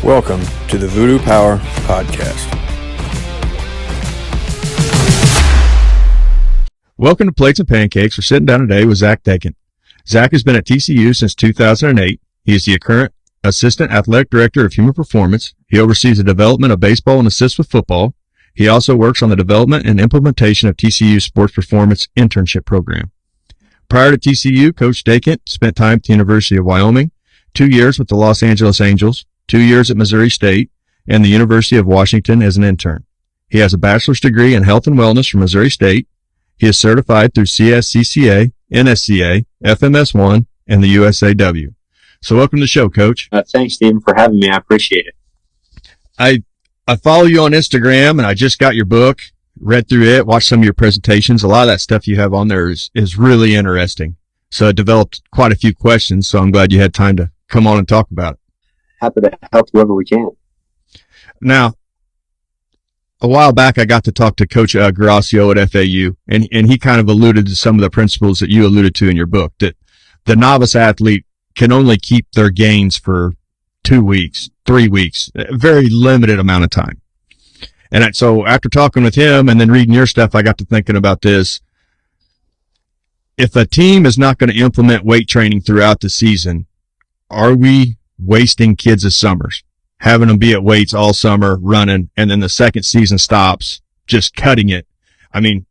Welcome to the Voodoo Power Podcast. Welcome to Plates and Pancakes. We're sitting down today with Zach Dechant. Zach has been at TCU since 2008. He is the current Assistant Athletic Director of Human Performance. He oversees the development of baseball and assists with football. He also works on the development and implementation of TCU's Sports Performance Internship Program. Prior to TCU, Coach Dechant spent time at the University of Wyoming, 2 years with the Los Angeles Angels, 2 years at Missouri State, and the University of Washington as an intern. He has a bachelor's degree in health and wellness from Missouri State. He is certified through CSCCA, NSCA, FMS1, and the USAW. So welcome to the show, Coach. Thanks, Stephen, for having me. I appreciate it. I follow you on Instagram, and I just got your book, read through it, watched some of your presentations. A lot of that stuff you have on there is really interesting. So I developed quite a few questions, so I'm glad you had time to come on and talk about it. Happy to help whoever we can. Now, a while back, I got to talk to Coach Gracio at FAU, and he kind of alluded to some of the principles that you alluded to in your book, that the novice athlete can only keep their gains for 2 weeks, 3 weeks, a very limited amount of time. And so after talking with him and then reading your stuff, I got to thinking about this. If a team is not going to implement weight training throughout the season, are we wasting kids' summers, having them be at weights all summer running, and then the second season stops, just cutting it? I mean,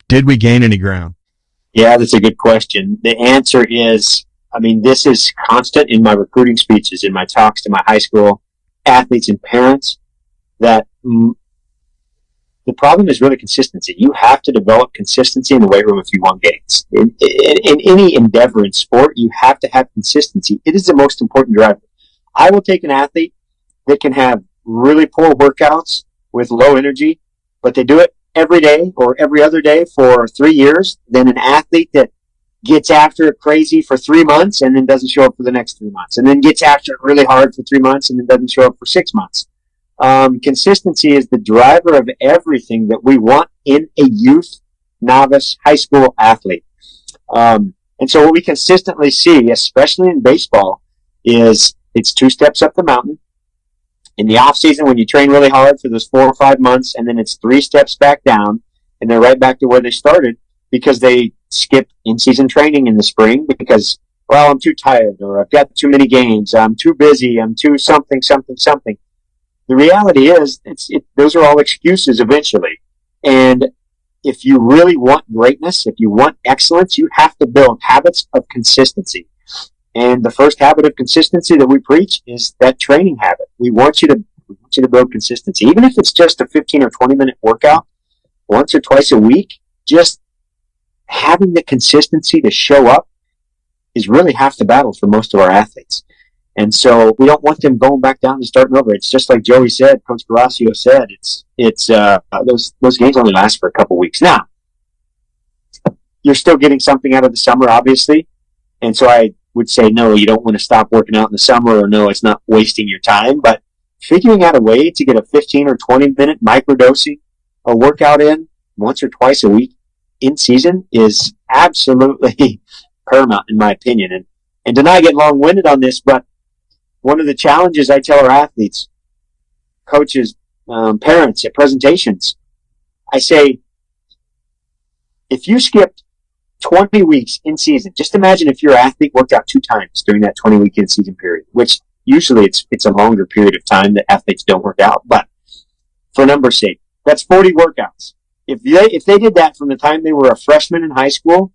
did we gain any ground? Yeah, that's a good question. The answer is, this is constant in my recruiting speeches, in my talks to my high school athletes and parents, that the problem is really consistency. You have to develop consistency in the weight room if you want gains. In any endeavor in sport, you have to have consistency. It is the most important driver. I will take an athlete that can have really poor workouts with low energy, but they do it every day or every other day for 3 years, than an athlete that gets after it crazy for 3 months and then doesn't show up for the next 3 months, and then gets after it really hard for 3 months and then doesn't show up for 6 months. Consistency is the driver of everything that we want in a youth, novice, high school athlete. And so what we consistently see, especially in baseball, is it's 2 steps up the mountain. In the off season, when you train really hard for those 4 or 5 months, and then it's 3 steps back down, and they're right back to where they started because they skip in-season training in the spring because, well, I'm too tired, or I've got too many games, I'm too busy, I'm too something. The reality is, those are all excuses eventually. And if you really want greatness, if you want excellence, you have to build habits of consistency. And the first habit of consistency that we preach is that training habit. We want you to build consistency. Even if it's just a 15 or 20 minute workout once or twice a week, just having the consistency to show up is really half the battle for most of our athletes. And so we don't want them going back down and starting over. It's just like Joey said, Coach Gracio said, those games only last for a couple weeks. Now, you're still getting something out of the summer, obviously. And so I would say, no, you don't want to stop working out in the summer, or no, it's not wasting your time. But figuring out a way to get a 15 or 20 minute microdosing a workout in once or twice a week in season is absolutely paramount, in my opinion. And to not get long-winded on this, but one of the challenges I tell our athletes, coaches, parents at presentations, I say, if you skipped 20 weeks in season, just imagine if your athlete worked out 2 times during that 20-week in season period, which usually it's a longer period of time that athletes don't work out. But for numbers' sake, that's 40 workouts. If they did that from the time they were a freshman in high school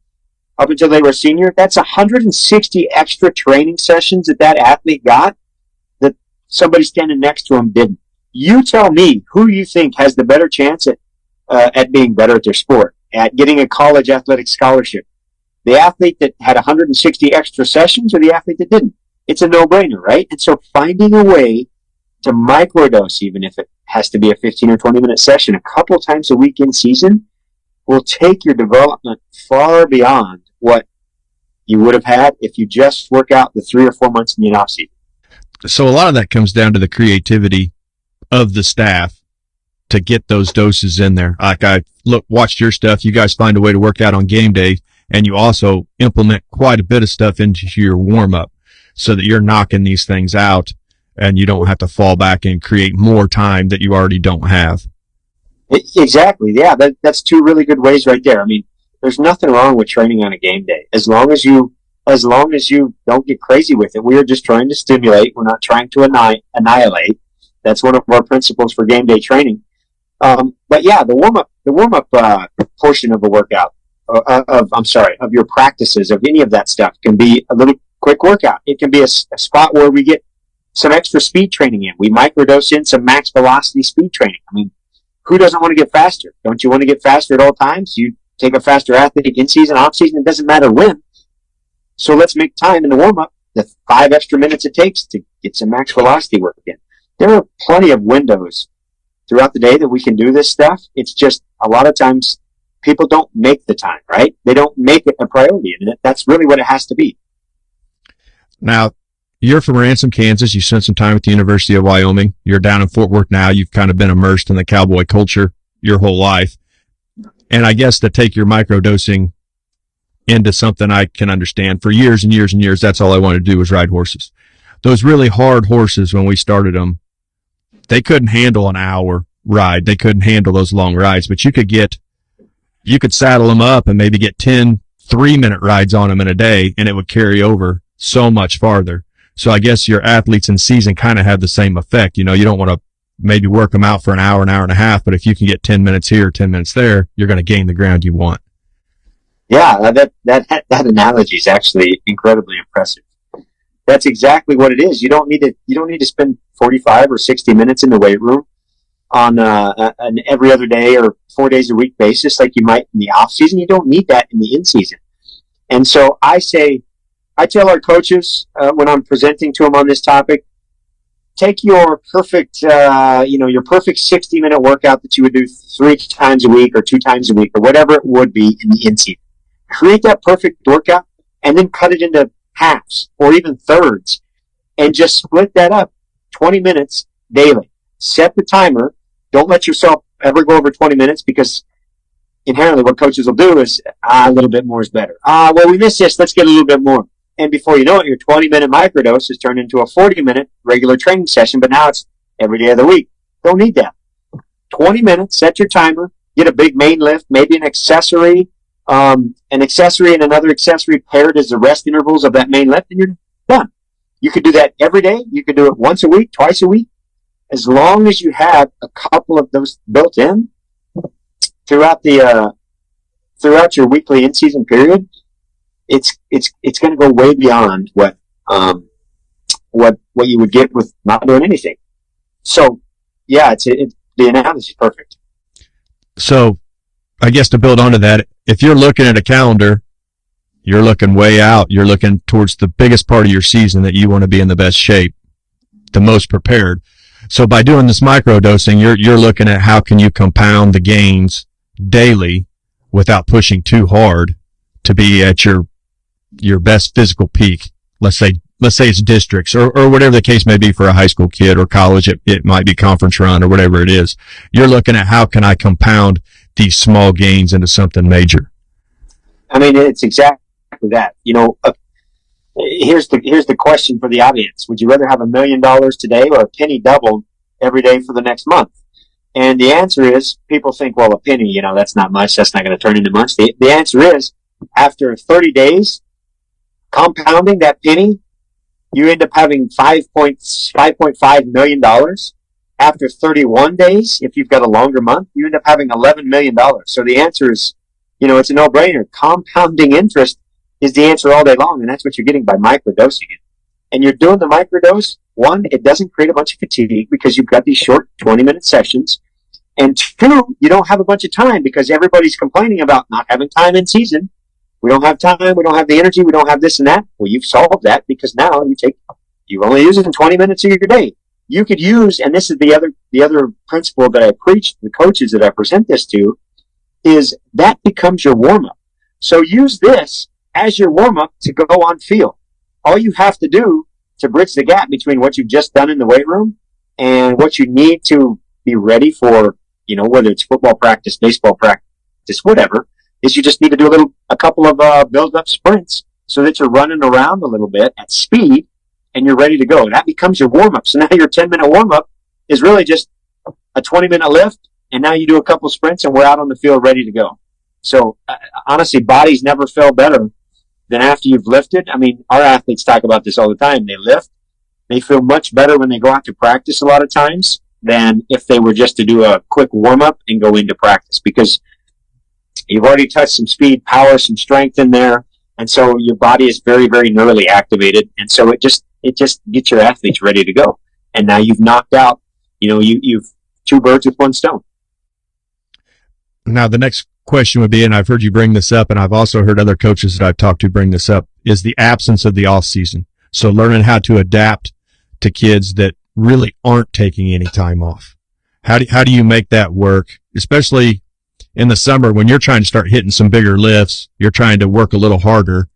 up until they were a senior, that's 160 extra training sessions that athlete got that somebody standing next to him didn't. You tell me who you think has the better chance at being better at their sport, at getting a college athletic scholarship. The athlete that had 160 extra sessions, or the athlete that didn't? It's a no-brainer, right? And so finding a way to microdose, even if it has to be a 15 or 20 minute session a couple times a week in season, will take your development far beyond what you would have had if you just work out the 3 or 4 months in the off season. So a lot of that comes down to the creativity of the staff to get those doses in there. Like watched your stuff. You guys find a way to work out on game day, and you also implement quite a bit of stuff into your warm up so that you're knocking these things out and you don't have to fall back and create more time that you already don't have. Exactly. Yeah, that's two really good ways right there. I mean, there's nothing wrong with training on a game day as long as you don't get crazy with it. We are just trying to stimulate. We're not trying to annihilate. That's one of our principles for game day training. But yeah, the warm up portion of a workout of your practices of any of that stuff can be a little quick workout. It can be a spot where we get some extra speed training in. We microdose in some max velocity speed training. I mean, who doesn't want to get faster? Don't you want to get faster at all times? You take a faster athlete in season, off season, it doesn't matter when. So let's make time in the warm up, the 5 extra minutes it takes to get some max velocity work in. There are plenty of windows throughout the day that we can do this stuff. It's just a lot of times people don't make the time, right? They don't make it a priority, and that's really what it has to be. Now, you're from Ransom, Kansas. You spent some time at the University of Wyoming. You're down in Fort Worth now. You've kind of been immersed in the cowboy culture your whole life. And I guess to take your microdosing into something I can understand, for years and years and years, that's all I wanted to do was ride horses. Those really hard horses, when we started them, they couldn't handle an hour ride. They couldn't handle those long rides, but you could saddle them up and maybe get 10 3-minute rides on them in a day, and it would carry over so much farther. So I guess your athletes in season kind of have the same effect. You know, you don't want to maybe work them out for an hour and a half, but if you can get 10 minutes here, 10 minutes there, you're going to gain the ground you want. Yeah, that analogy is actually incredibly impressive. That's exactly what it is. You don't need to spend 45 or 60 minutes in the weight room on an every other day or 4 days a week basis like you might in the off season. You don't need that in the in season. And so I tell our coaches when I'm presenting to them on this topic, take your perfect, your perfect 60-minute workout that you would do 3 times a week or 2 times a week or whatever it would be in the in season. Create that perfect workout and then cut it into halves or even thirds and just split that up 20 minutes daily. Set the timer. Don't let yourself ever go over 20 minutes because inherently what coaches will do is, a little bit more is better. Well, we missed this. Let's get a little bit more. And before you know it, your 20-minute microdose has turned into a 40-minute regular training session, but now it's every day of the week. Don't need that. 20 minutes, set your timer, get a big main lift, maybe an accessory and another accessory paired as the rest intervals of that main lift, and you're done. You could do that every day. You could do it once a week, twice a week. As long as you have a couple of those built in throughout your weekly in-season period, it's going to go way beyond what you would get with not doing anything. So, yeah, the analogy is perfect. So, I guess to build onto that, if you're looking at a calendar, you're looking way out. You're looking towards the biggest part of your season that you want to be in the best shape, the most prepared. So by doing this microdosing, you're looking at how can you compound the gains daily without pushing too hard to be at your best physical peak. Let's say it's districts or whatever the case may be for a high school kid or college. It might be conference run or whatever it is. You're looking at how can I compound these small gains into something major. I mean, it's exactly that. You know, here's the question for the audience. Would you rather have $1 million today or a penny doubled every day for the next month? And the answer is, people think, well, a penny, that's not much. That's not going to turn into much. The answer is, after 30 days, compounding that penny, you end up having $5.5 million. After 31 days, if you've got a longer month, you end up having $11 million. So the answer is, it's a no-brainer. Compounding interest is the answer all day long, and that's what you're getting by microdosing it. And you're doing the microdose, one, it doesn't create a bunch of fatigue because you've got these short 20-minute sessions. And two, you don't have a bunch of time because everybody's complaining about not having time in season. We don't have time, we don't have the energy, we don't have this and that. Well, you've solved that because now you only use it in 20 minutes of your day. You could use, and this is the other principle that I preach to the coaches that I present this to, is that becomes your warm-up. So use this as your warm-up to go on field. All you have to do to bridge the gap between what you've just done in the weight room and what you need to be ready for, whether it's football practice, baseball practice, whatever, is you just need to do a couple of build-up sprints so that you're running around a little bit at speed and you're ready to go. That becomes your warm-up. So now your 10-minute warm-up is really just a 20-minute lift, and now you do a couple sprints, and we're out on the field ready to go. So honestly, bodies never feel better than after you've lifted. I mean, our athletes talk about this all the time. They lift. They feel much better when they go out to practice a lot of times than if they were just to do a quick warm-up and go into practice, because you've already touched some speed, power, some strength in there, and so your body is very, very neurally activated, and so it just gets your athletes ready to go. And now you've knocked out, you've two birds with one stone. Now, the next question would be, and I've heard you bring this up, and I've also heard other coaches that I've talked to bring this up, is the absence of the off season. So learning how to adapt to kids that really aren't taking any time off. How do you make that work, especially in the summer when you're trying to start hitting some bigger lifts, you're trying to work a little harder?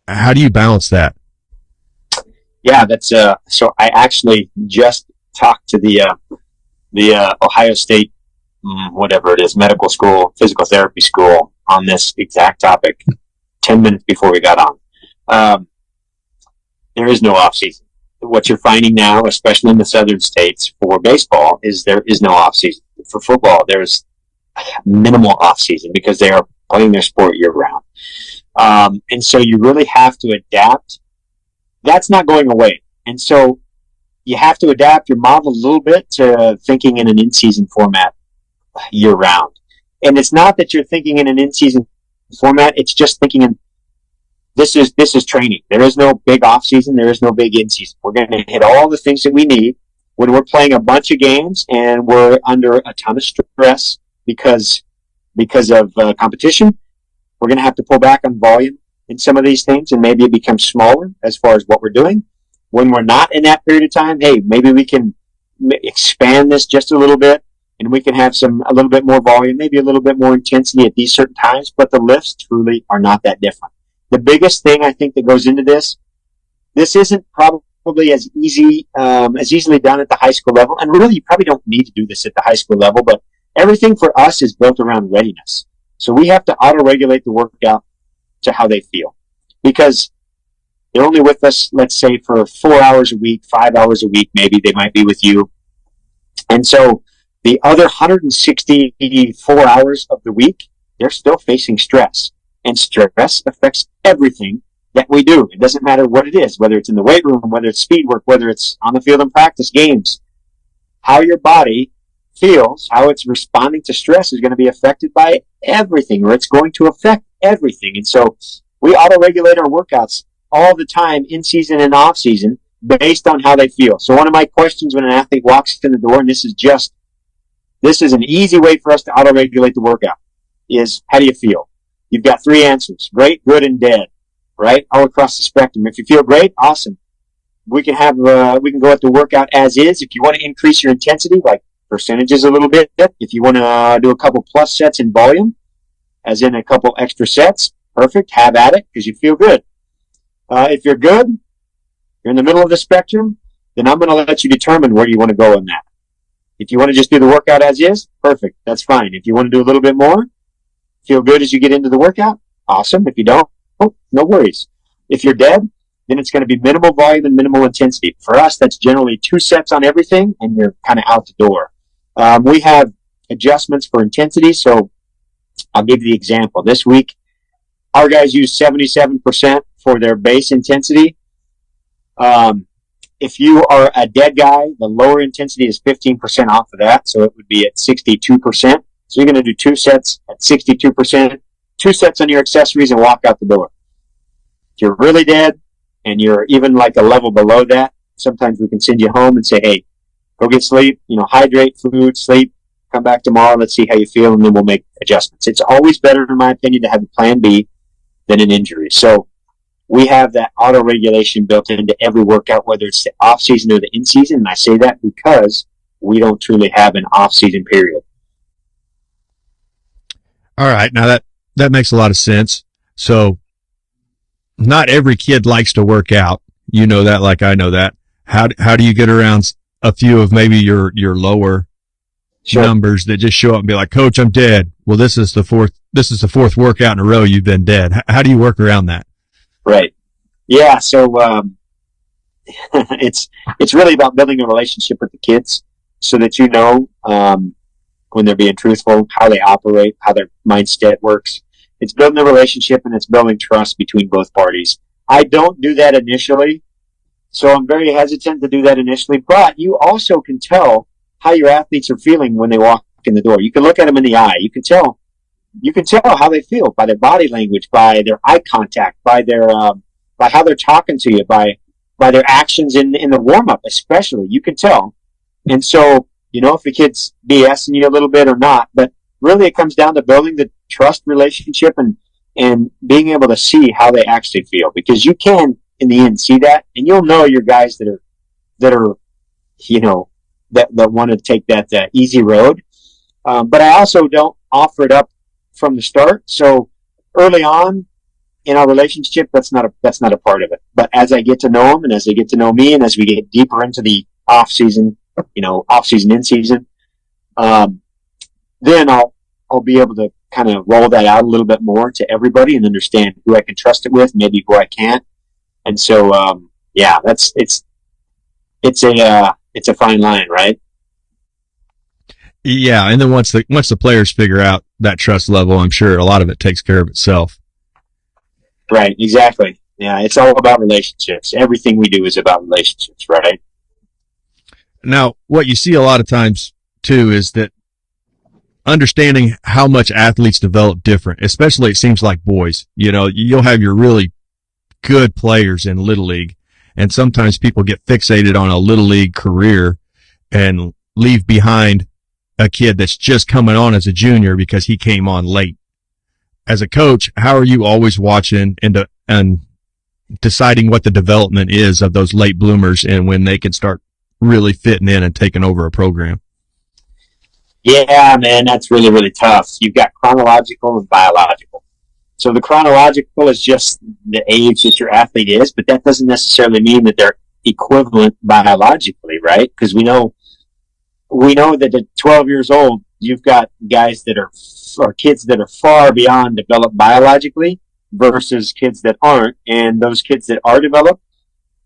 How do you balance that? Yeah, that's so I actually just talked to the Ohio State, whatever it is, medical school, physical therapy school on this exact topic 10 minutes before we got on. There is no off season. What you're finding now, especially in the southern states for baseball, is there is no off season. For football, there's minimal off season because they are playing their sport year round. And so you really have to adapt. That's not going away. And so you have to adapt your model a little bit to thinking in an in-season format year round. And it's not that you're thinking in an in-season format. It's just thinking in this is training. There is no big off season. There is no big in season. We're going to hit all the things that we need when we're playing a bunch of games and we're under a ton of stress because of competition. We're going to have to pull back on volume in some of these things, and maybe it becomes smaller as far as what we're doing. When we're not in that period of time, hey, maybe we can expand this just a little bit, and we can have a little bit more volume, maybe a little bit more intensity at these certain times, but the lifts truly are not that different. The biggest thing I think that goes into this isn't probably as easily done at the high school level, and really you probably don't need to do this at the high school level, but everything for us is built around readiness. So we have to auto-regulate the workout to how they feel, because they're only with us, let's say, for 4 hours a week, 5 hours a week, maybe they might be with you. And so the other 164 hours of the week, they're still facing stress. And stress affects everything that we do. It doesn't matter what it is, whether it's in the weight room, whether it's speed work, whether it's on the field in practice, games. How your body feels, how it's responding to stress is going to be affected by everything, or it's going to affect everything. And so we auto-regulate our workouts all the time, in season and off season, based on how they feel. So one of my questions when an athlete walks in the door, and this is an easy way for us to auto-regulate the workout, is how do you feel? You've got three answers: great, good, and dead, right? All across the spectrum. If you feel great, awesome. We can go at the workout as is. If you want to increase your intensity, like percentages a little bit, if you want to do a couple plus sets in volume, as in a couple extra sets, perfect, have at it, because you feel good. If you're good, you're in the middle of the spectrum, then I'm going to let you determine where you want to go in that. If you want to just do the workout as is, perfect, that's fine. If you want to do a little bit more, feel good as you get into the workout, awesome. If you don't, no worries. If you're dead, then it's going to be minimal volume and minimal intensity. For us, that's generally 2 sets on everything, and you're kind of out the door. We have adjustments for intensity, so I'll give you the example. This week, our guys use 77% for their base intensity. If you are a dead guy, the lower intensity is 15% off of that, so it would be at 62%. So you're going to do 2 sets at 62%, 2 sets on your accessories, and walk out the door. If you're really dead and you're even like a level below that, sometimes we can send you home and say, hey, go get sleep, hydrate, food, sleep, come back tomorrow, let's see how you feel, and then we'll make adjustments. It's always better, in my opinion, to have a plan B than an injury. So we have that auto-regulation built into every workout, whether it's the off-season or the in-season, and I say that because we don't truly have an off-season period. All right. Now that makes a lot of sense. So not every kid likes to work out. You know that, like I know that. How do you get around a few of maybe your lower numbers that just show up and be like, Coach, I'm dead. Well, this is the fourth workout in a row you've been dead. How do you work around that? Right. Yeah. So, it's really about building a relationship with the kids so that you know when they're being truthful, how they operate, how their mindset works. It's building a relationship and it's building trust between both parties. I don't do that initially, so I'm very hesitant to do that initially, but you also can tell how your athletes are feeling when they walk in the door. You can look at them in the eye. You can tell how they feel by their body language, by their eye contact, by their by how they're talking to you, by their actions in the warm up, especially. You can tell. And so, if the kid's BSing you a little bit or not, but really it comes down to building the trust relationship and being able to see how they actually feel, because you can in the end see that, and you'll know your guys that are that want to take that easy road. But I also don't offer it up from the start. So early on in our relationship, that's not a part of it. But as I get to know them and as they get to know me, and as we get deeper into the off season, in season, then I'll be able to kind of roll that out a little bit more to everybody and understand who I can trust it with, maybe who I can't. And so, it's a fine line, right? Yeah, and then once the players figure out that trust level, I'm sure a lot of it takes care of itself. Right, exactly. Yeah, it's all about relationships. Everything we do is about relationships, right? Now, what you see a lot of times too is that understanding how much athletes develop different, especially it seems like boys. You'll have your really good players in Little League, and sometimes people get fixated on a Little League career and leave behind a kid that's just coming on as a junior because he came on late. As a coach, how are you always watching and deciding what the development is of those late bloomers and when they can start really fitting in and taking over a program? Yeah, man, that's really, really tough. You've got chronological and biological. So the chronological is just the age that your athlete is, but that doesn't necessarily mean that they're equivalent biologically, right? Because we know that at 12 years old, you've got guys that are kids that are far beyond developed biologically versus kids that aren't, and those kids that are developed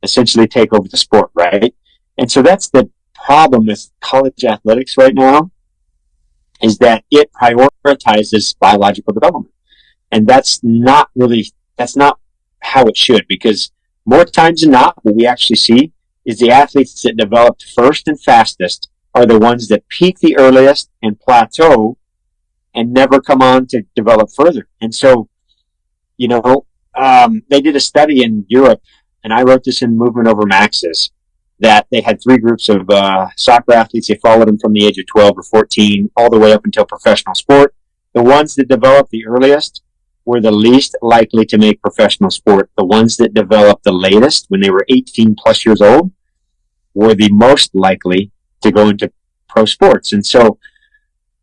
essentially take over the sport, right? And so that's the problem with college athletics right now, is that it prioritizes biological development. And that's not how it should, because more times than not, what we actually see is the athletes that developed first and fastest are the ones that peak the earliest and plateau and never come on to develop further. And so, they did a study in Europe, and I wrote this in Movement Over Maxes, that they had 3 groups of soccer athletes. They followed them from the age of 12 or 14 all the way up until professional sport. The ones that developed the earliest were the least likely to make professional sport. The ones that developed the latest, when they were 18 plus years old, were the most likely to go into pro sports. And so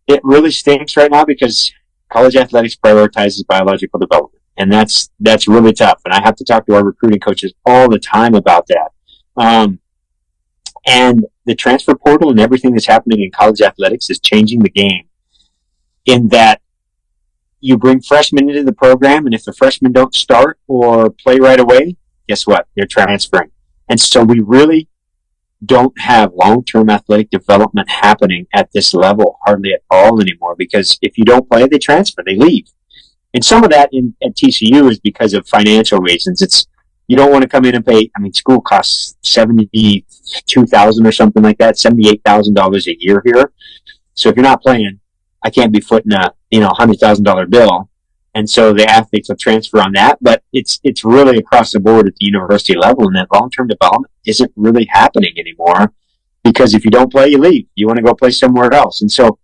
it really stinks right now because college athletics prioritizes biological development. And that's really tough. And I have to talk to our recruiting coaches all the time about that. And the transfer portal and everything that's happening in college athletics is changing the game, in that you bring freshmen into the program, and if the freshmen don't start or play right away, guess what? They're transferring. And so we really don't have long-term athletic development happening at this level hardly at all anymore, because if you don't play, they transfer, they leave. And some of that at TCU is because of financial reasons. You don't want to come in and pay. School costs $72,000 or something like that, $78,000 a year here. So if you're not playing, I can't be footing a $100,000 bill. And so the athletes will transfer on that. But it's really across the board at the university level, and that long-term development isn't really happening anymore, because if you don't play, you leave. You want to go play somewhere else. And so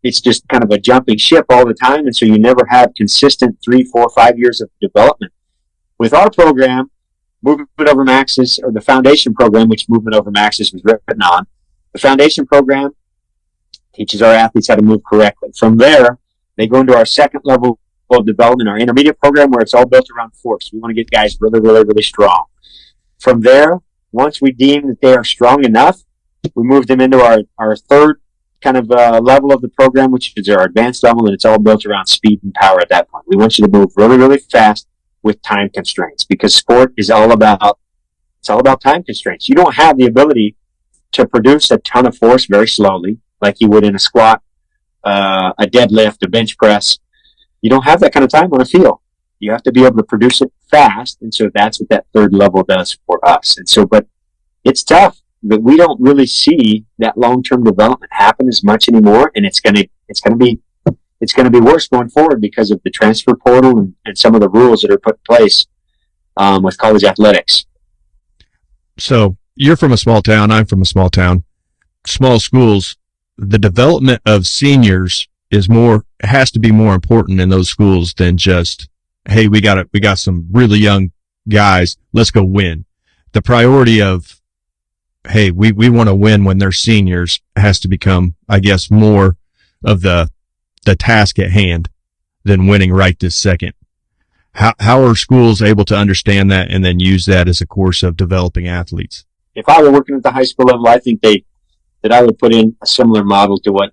it's just kind of a jumping ship all the time. And so you never have consistent 3, 4, 5 years of development. With our program, Movement Over Maxes, or the foundation program, which Movement Over Maxes was written on, the foundation program teaches our athletes how to move correctly. From there, they go into our second level of development, our intermediate program, where it's all built around force. We want to get guys really, really, really strong. From there, once we deem that they are strong enough, we move them into our third kind of level of the program, which is our advanced level, and it's all built around speed and power at that point. We want you to move really, really fast with time constraints, because sport is all about It's all about time constraints. You don't have the ability to produce a ton of force very slowly, like you would in a squat, a deadlift, a bench press. You don't have that kind of time on a field. You have to be able to produce it fast. And so that's what that third level does for us. And so, but it's tough, but we don't really see that long-term development happen as much anymore. And it's going to be worse going forward because of the transfer portal and some of the rules that are put in place, with college athletics. So you're from a small town. I'm from a small town. Small schools, the development of seniors has to be more important in those schools than just, hey, we got some really young guys. Let's go win. The priority of, hey, we want to win when they're seniors has to become, I guess, more of the task at hand than winning right this second. How are schools able to understand that and then use that as a course of developing athletes? If I were working at the high school level, I think that I would put in a similar model to what,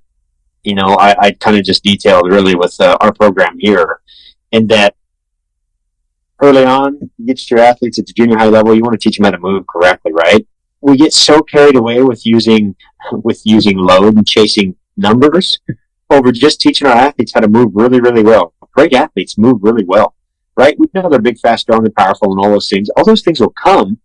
I kind of just detailed really with our program here, and that early on, you get your athletes at the junior high level, you want to teach them how to move correctly, right? We get so carried away with using load and chasing numbers over just teaching our athletes how to move really, really well. Great athletes move really well, right? We know they're big, fast, strong, and powerful and all those things. All those things will come,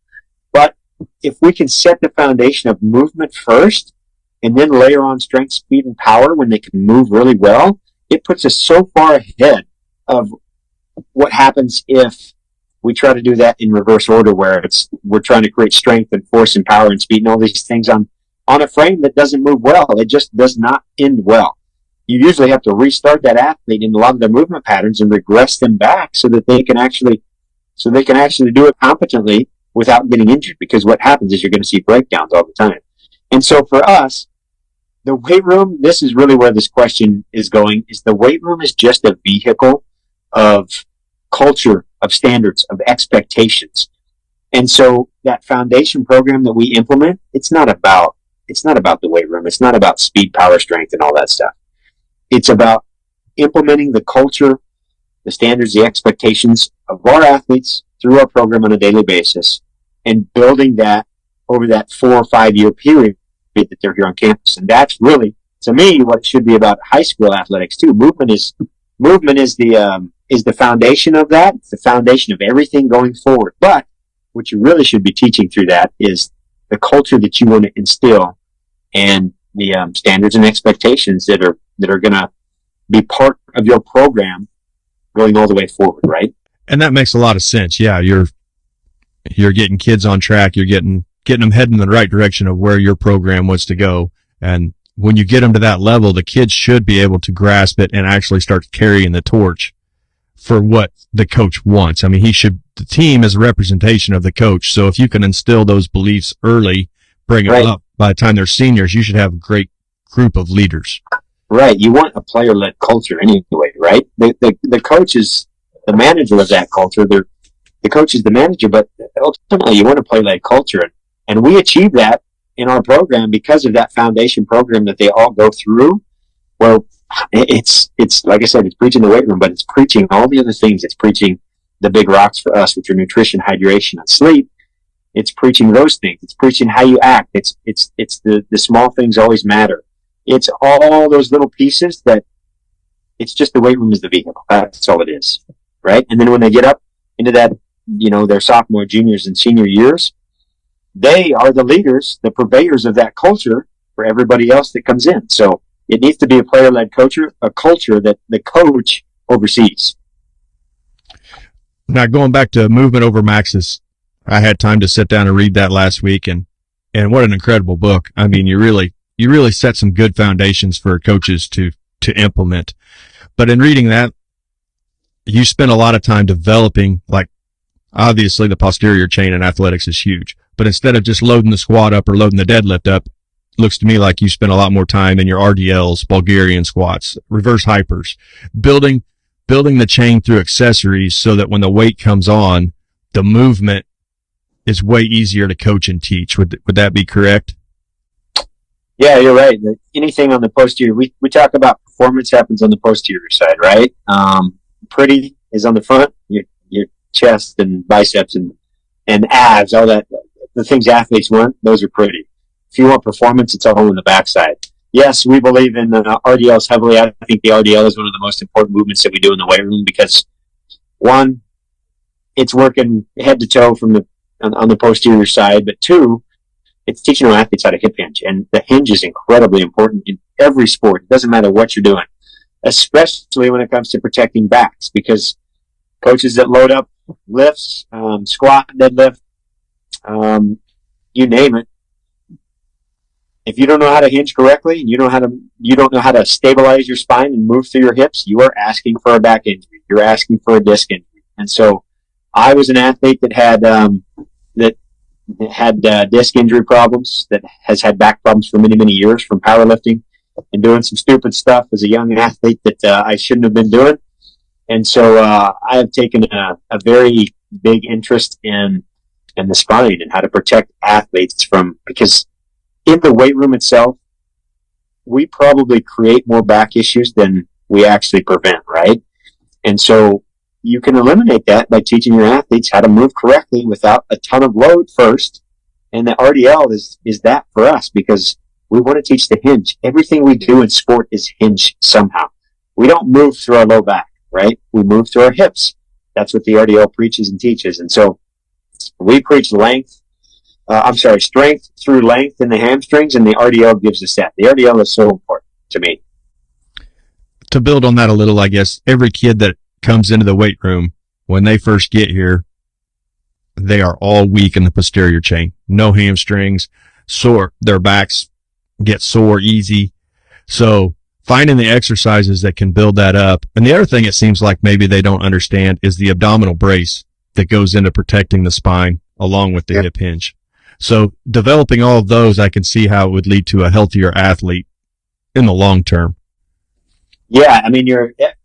but if we can set the foundation of movement first and then layer on strength, speed, and power when they can move really well, it puts us so far ahead of what happens if we try to do that in reverse order, where we're trying to create strength and force and power and speed and all these things on a frame that doesn't move well. It just does not end well. You usually have to restart that athlete in a lot of their movement patterns and regress them back so they can actually do it competently without getting injured, because what happens is you're going to see breakdowns all the time. And so for us, the weight room, this is really where this question is going, is the weight room is just a vehicle of culture, of standards, of expectations. And so that foundation program that we implement, it's not about the weight room. It's not about speed, power, strength, and all that stuff. It's about implementing the culture, the standards, the expectations of our athletes through our program on a daily basis, and building that over that 4 or 5 year period that they're here on campus. And that's really, to me, what should be about high school athletics too. Movement is the foundation of that. It's the foundation of everything going forward. But what you really should be teaching through that is the culture that you want to instill and the standards and expectations that are going to be part of your program going all the way forward, right? And that makes a lot of sense. Yeah, you're getting kids on track. You're getting them heading in the right direction of where your program wants to go. And when you get them to that level, the kids should be able to grasp it and actually start carrying the torch for what the coach wants. I mean, the team is a representation of the coach. So if you can instill those beliefs early, bring them up, by the time they're seniors, you should have a great group of leaders. Right. You want a player-led culture anyway, right? The coach is the manager of that culture. The coach is the manager, but ultimately you want a player-led culture. And we achieve that in our program because of that foundation program that they all go through. Well, it's like I said, it's preaching the weight room, but it's preaching all the other things. It's preaching the big rocks for us, which are nutrition, hydration, and sleep. It's preaching those things. It's preaching how you act. It's the small things always matter. It's all those little pieces that it's just the weight room is the vehicle. That's all it is. Right. And then when they get up into that, their sophomore, juniors, and senior years, they are the leaders, the purveyors of that culture for everybody else that comes in. So it needs to be a player-led culture, a culture that the coach oversees. Now, going back to Movement Over Maxes, I had time to sit down and read that last week, and what an incredible book. I mean, you really set some good foundations for coaches to implement. But in reading that, you spent a lot of time developing, like, obviously the posterior chain in athletics is huge, but instead of just loading the squat up or loading the deadlift up, looks to me like you spent a lot more time in your RDLs, Bulgarian squats, reverse hypers, building the chain through accessories so that when the weight comes on, the movement is way easier to coach and teach. Would that be correct? Yeah, you're right. Anything on the posterior, we talk about performance happens on the posterior side, right? Pretty is on the front, your chest and biceps and abs, all that. the things athletes want, those are pretty. If you want performance, it's all in the backside. Yes, we believe in RDLs heavily. I think the RDL is one of the most important movements that we do in the weight room because, one, it's working head to toe on the posterior side, but two, it's teaching our athletes how to hip hinge. And the hinge is incredibly important in every sport. It doesn't matter what you're doing, especially when it comes to protecting backs, because coaches that load up lifts, squat, deadlift, you name it, if you don't know how to hinge correctly and you don't know how to stabilize your spine and move through your hips, you are asking for a back injury. You're asking for a disc injury. And so I was an athlete that had disc injury problems, that has had back problems for many, many years from powerlifting and doing some stupid stuff as a young athlete that I shouldn't have been doing. And so I have taken a very big interest in the spine and how to protect athletes because in the weight room itself, we probably create more back issues than we actually prevent, right? And so you can eliminate that by teaching your athletes how to move correctly without a ton of load first. And the RDL is that for us because we want to teach the hinge. Everything we do in sport is hinge somehow. We don't move through our low back, right? We move through our hips. That's what the RDL preaches and teaches. And so we preach strength through length in the hamstrings, and the RDL gives us that. The RDL is so important to me. To build on that a little, I guess, every kid that comes into the weight room, when they first get here, they are all weak in the posterior chain. No hamstrings, sore. Their backs get sore easy. So finding the exercises that can build that up. And the other thing it seems like maybe they don't understand is the abdominal brace that goes into protecting the spine along with the hip hinge. So developing all of those, I can see how it would lead to a healthier athlete in the long term. Yeah, I mean,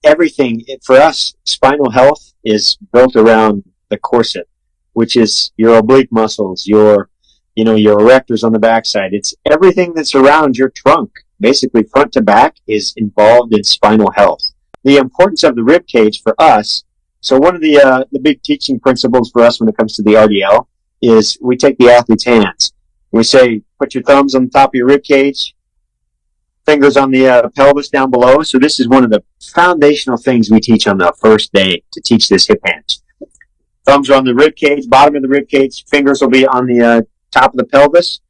everything for us, spinal health is built around the corset, which is your oblique muscles, your erectors on the backside. It's everything that's around your trunk, basically front to back, is involved in spinal health. The importance of the rib cage for us. So one of the big teaching principles for us when it comes to the RDL is we take the athlete's hands. We say, put your thumbs on the top of your rib cage, fingers on the pelvis down below. So this is one of the foundational things we teach on the first day to teach this hip hinge. Thumbs are on the rib cage, bottom of the rib cage, fingers will be on the top of the pelvis.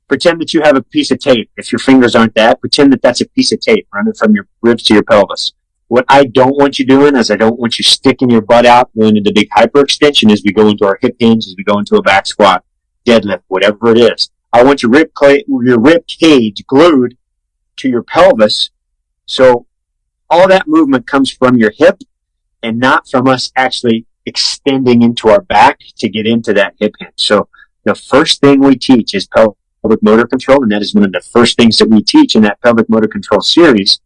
Pretend that you have a piece of tape. If your fingers aren't that, pretend that that's a piece of tape running from your ribs to your pelvis. What I don't want you doing is I don't want you sticking your butt out, going into big hyperextension as we go into our hip hinge, as we go into a back squat, deadlift, whatever it is. I want your rib cage glued to your pelvis, so all that movement comes from your hip and not from us actually extending into our back to get into that hip hinge. So the first thing we teach is pelvic motor control, and that is one of the first things that we teach in that pelvic motor control series,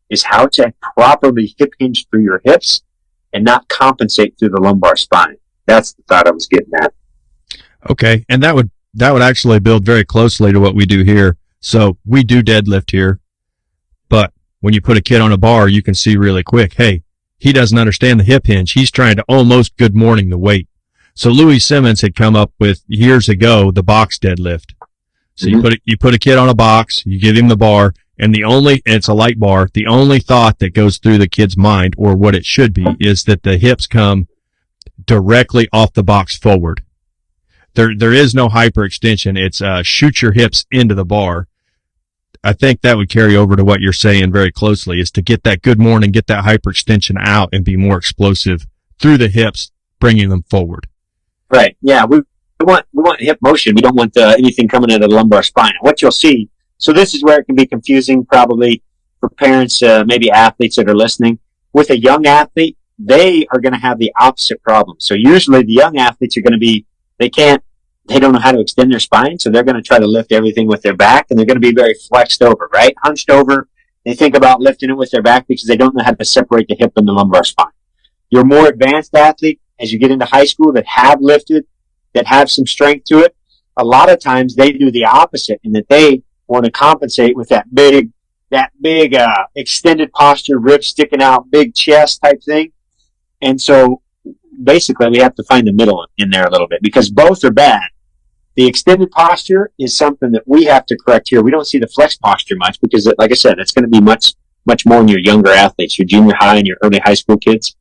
is how to properly hip hinge through your hips and not compensate through the lumbar spine. That's the thought I was getting at. Okay, and that would actually build very closely to what we do here. So we do deadlift here, but when you put a kid on a bar, you can see really quick, hey, he doesn't understand the hip hinge. He's trying to almost good morning the weight. So Louis Simmons had come up with years ago the box deadlift. So you put a kid on a box, you give him the bar, and it's a light bar. The only thought that goes through the kid's mind, or what it should be, is that the hips come directly off the box forward. There is no hyperextension. It's shoot your hips into the bar. I think that would carry over to what you're saying very closely, is to get that good morning, get that hyperextension out, and be more explosive through the hips, bringing them forward. Right. Yeah. We want hip motion. We don't want anything coming out of the lumbar spine. What you'll see. So this is where it can be confusing, probably for parents, maybe athletes that are listening. With a young athlete, they are going to have the opposite problem. So usually the young athletes are going to be, they don't know how to extend their spine, so they're going to try to lift everything with their back, and they're going to be very flexed over, right? Hunched over. They think about lifting it with their back because they don't know how to separate the hip and the lumbar spine. Your more advanced athlete, as you get into high school, that have lifted, that have some strength to it, a lot of times they do the opposite, in that they want to compensate with that big extended posture, ribs sticking out, big chest type thing. And so basically we have to find the middle in there a little bit, because both are bad. The extended posture is something that we have to correct here. We don't see the flex posture much because, like I said, it's going to be much more in your younger athletes, your junior high and your early high school kids.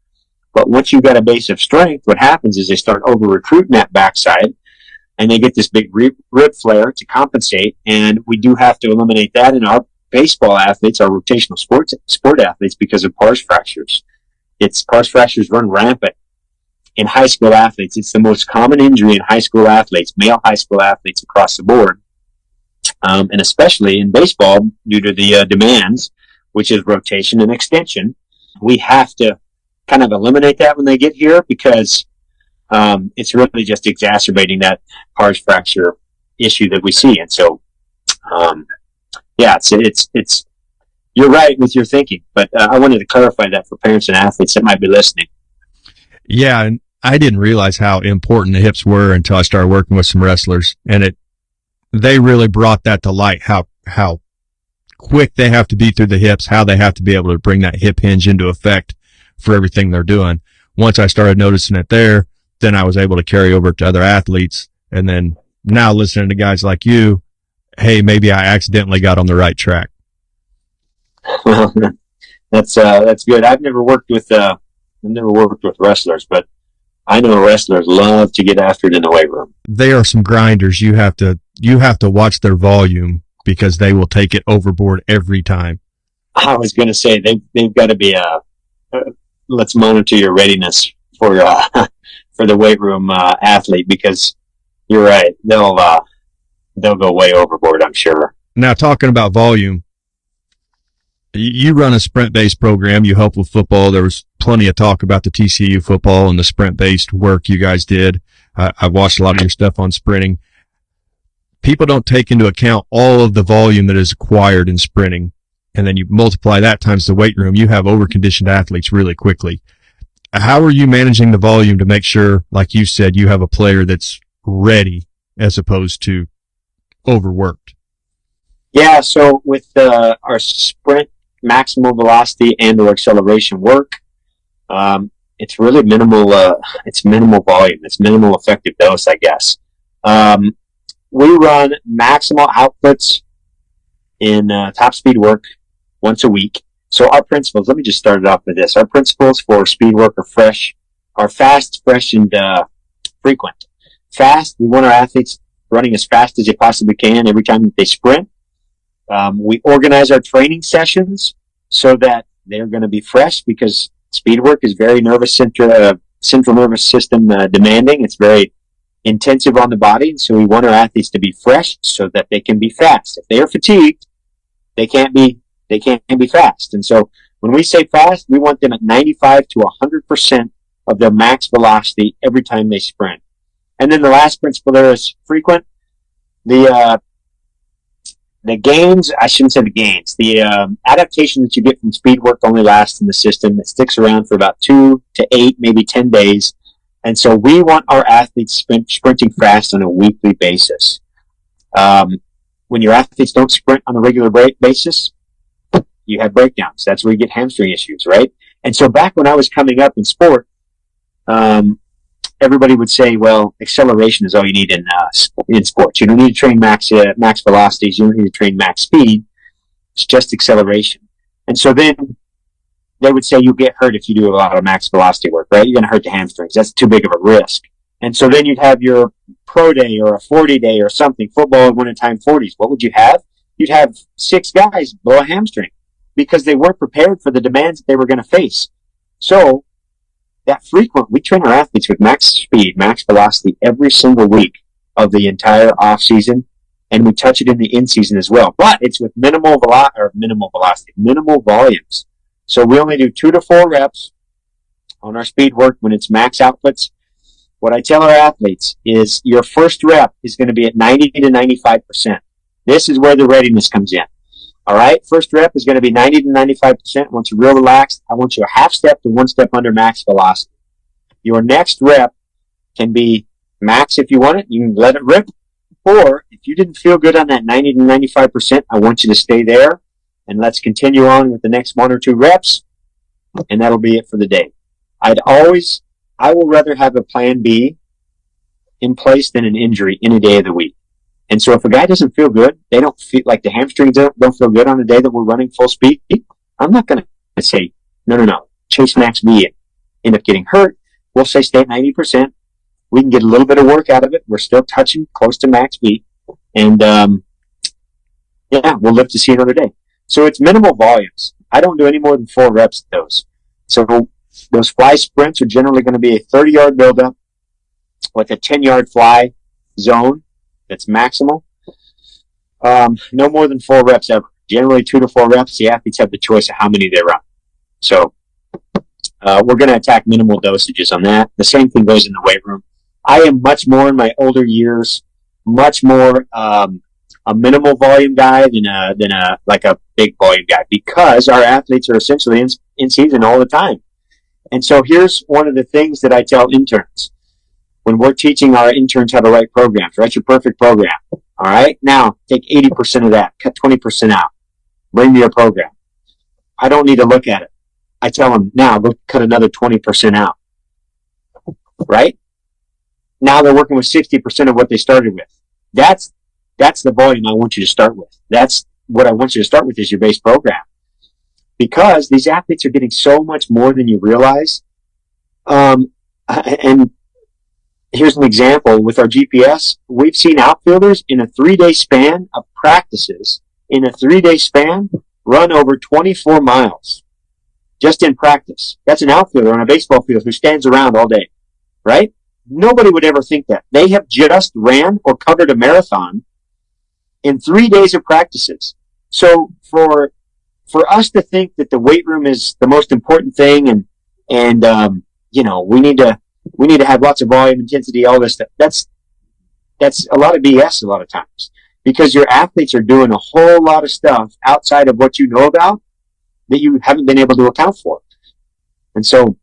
But once you've got a base of strength, what happens is they start over-recruiting that backside, and they get this big rib flare to compensate, and we do have to eliminate that in our baseball athletes, our rotational sport athletes, because of pars fractures. Pars fractures run rampant in high school athletes. It's the most common injury in high school athletes, male high school athletes across the board, and especially in baseball due to the demands, which is rotation and extension. We have to kind of eliminate that when they get here because it's really just exacerbating that pars fracture issue that we see. And so, it's you're right with your thinking, but I wanted to clarify that for parents and athletes that might be listening. Yeah, and I didn't realize how important the hips were until I started working with some wrestlers, and they really brought that to light, how quick they have to be through the hips, how they have to be able to bring that hip hinge into effect for everything they're doing. Once I started noticing it there, then I was able to carry over to other athletes. And then now listening to guys like you, hey, maybe I accidentally got on the right track. Well, that's good. I've never worked with wrestlers, but I know wrestlers love to get after it in the weight room. They are some grinders. You have to watch their volume because they will take it overboard every time. I was going to say they've got to be let's monitor your readiness for the weight room athlete, because you're right, they'll go way overboard, I'm sure. Now, talking about volume, you run a sprint-based program. You help with football. There was plenty of talk about the TCU football and the sprint-based work you guys did. I've watched a lot of your stuff on sprinting. People don't take into account all of the volume that is acquired in sprinting, and then you multiply that times the weight room. You have over-conditioned athletes really quickly. How are you managing the volume to make sure, like you said, you have a player that's ready as opposed to overworked? Yeah, so with our sprint maximal velocity and or acceleration work, it's really minimal. It's minimal volume. It's minimal effective dose, I guess. We run maximal outputs in top speed work once a week. So our principles, let me just start it off with this. Our principles for speed work are fast, fresh, and frequent. Fast, we want our athletes running as fast as they possibly can every time that they sprint. We organize our training sessions so that they're going to be fresh, because speed work is very central nervous system demanding. It's very intensive on the body, and so we want our athletes to be fresh so that they can be fast. If they are fatigued, they can't be fast. And so when we say fast, we want them at 95 to 100% of their max velocity every time they sprint. And then the last principle there is frequent. The gains, I shouldn't say the gains, the adaptation that you get from speed work only lasts in the system. It sticks around for about 2 to 8, maybe 10 days. And so we want our athletes sprinting fast on a weekly basis. When your athletes don't sprint on a regular basis, you have breakdowns. That's where you get hamstring issues, right? And so back when I was coming up in sport, everybody would say, well, acceleration is all you need in sports. You don't need to train max velocities. You don't need to train max speed. It's just acceleration. And so then they would say you get hurt if you do a lot of max velocity work, right? You're going to hurt the hamstrings. That's too big of a risk. And so then you'd have your pro day or a 40 day or something, football one at time 40s. What would you have? You'd have 6 guys blow a hamstring because they weren't prepared for the demands that they were going to face. So that frequent, we train our athletes with max speed, max velocity every single week of the entire off season, and we touch it in the in season as well. But it's with minimal volumes. So we only do 2 to 4 reps on our speed work when it's max outputs. What I tell our athletes is your first rep is going to be at 90 to 95%. This is where the readiness comes in. All right, first rep is going to be 90 to 95%. Once you're real relaxed, I want you a half step to 1 step under max velocity. Your next rep can be max if you want it. You can let it rip. Or if you didn't feel good on that 90 to 95%, I want you to stay there. And let's continue on with the next 1 or 2 reps. And that'll be it for the day. I will rather have a plan B in place than an injury any day of the week. And so if a guy doesn't feel good, they don't feel like the hamstrings don't feel good on a day that we're running full speed, I'm not going to say, no, chase max V and end up getting hurt. We'll say stay at 90%. We can get a little bit of work out of it. We're still touching close to max V. And, we'll live to see another day. So it's minimal volumes. I don't do any more than 4 reps of those. So those fly sprints are generally going to be a 30-yard buildup with a 10-yard fly zone that's maximal. No more than 4 reps ever. Generally 2 to 4 reps. The athletes have the choice of how many they run. So we're going to attack minimal dosages on that. The same thing goes in the weight room. I am much more in my older years, much more a minimal volume guy than a big volume guy, because our athletes are essentially in season all the time. And so here's one of the things that I tell interns when we're teaching our interns how to write programs. Write your perfect program. All right. Now take 80% of that, cut 20% out, bring me your program. I don't need to look at it. I tell them, now go cut another 20% out. Right? Now they're working with 60% of what they started with. That's the volume I want you to start with. That's what I want you to start with, is your base program. Because these athletes are getting so much more than you realize. And here's an example. With our GPS, we've seen outfielders in a 3-day span of practices, run over 24 miles. Just in practice. That's an outfielder on a baseball field who stands around all day. Right? Nobody would ever think that. They have just ran or covered a marathon in 3 days of practices. So for us to think that the weight room is the most important thing and we need to have lots of volume, intensity, all this stuff, that's a lot of BS a lot of times, because your athletes are doing a whole lot of stuff outside of what you know about that you haven't been able to account for. And so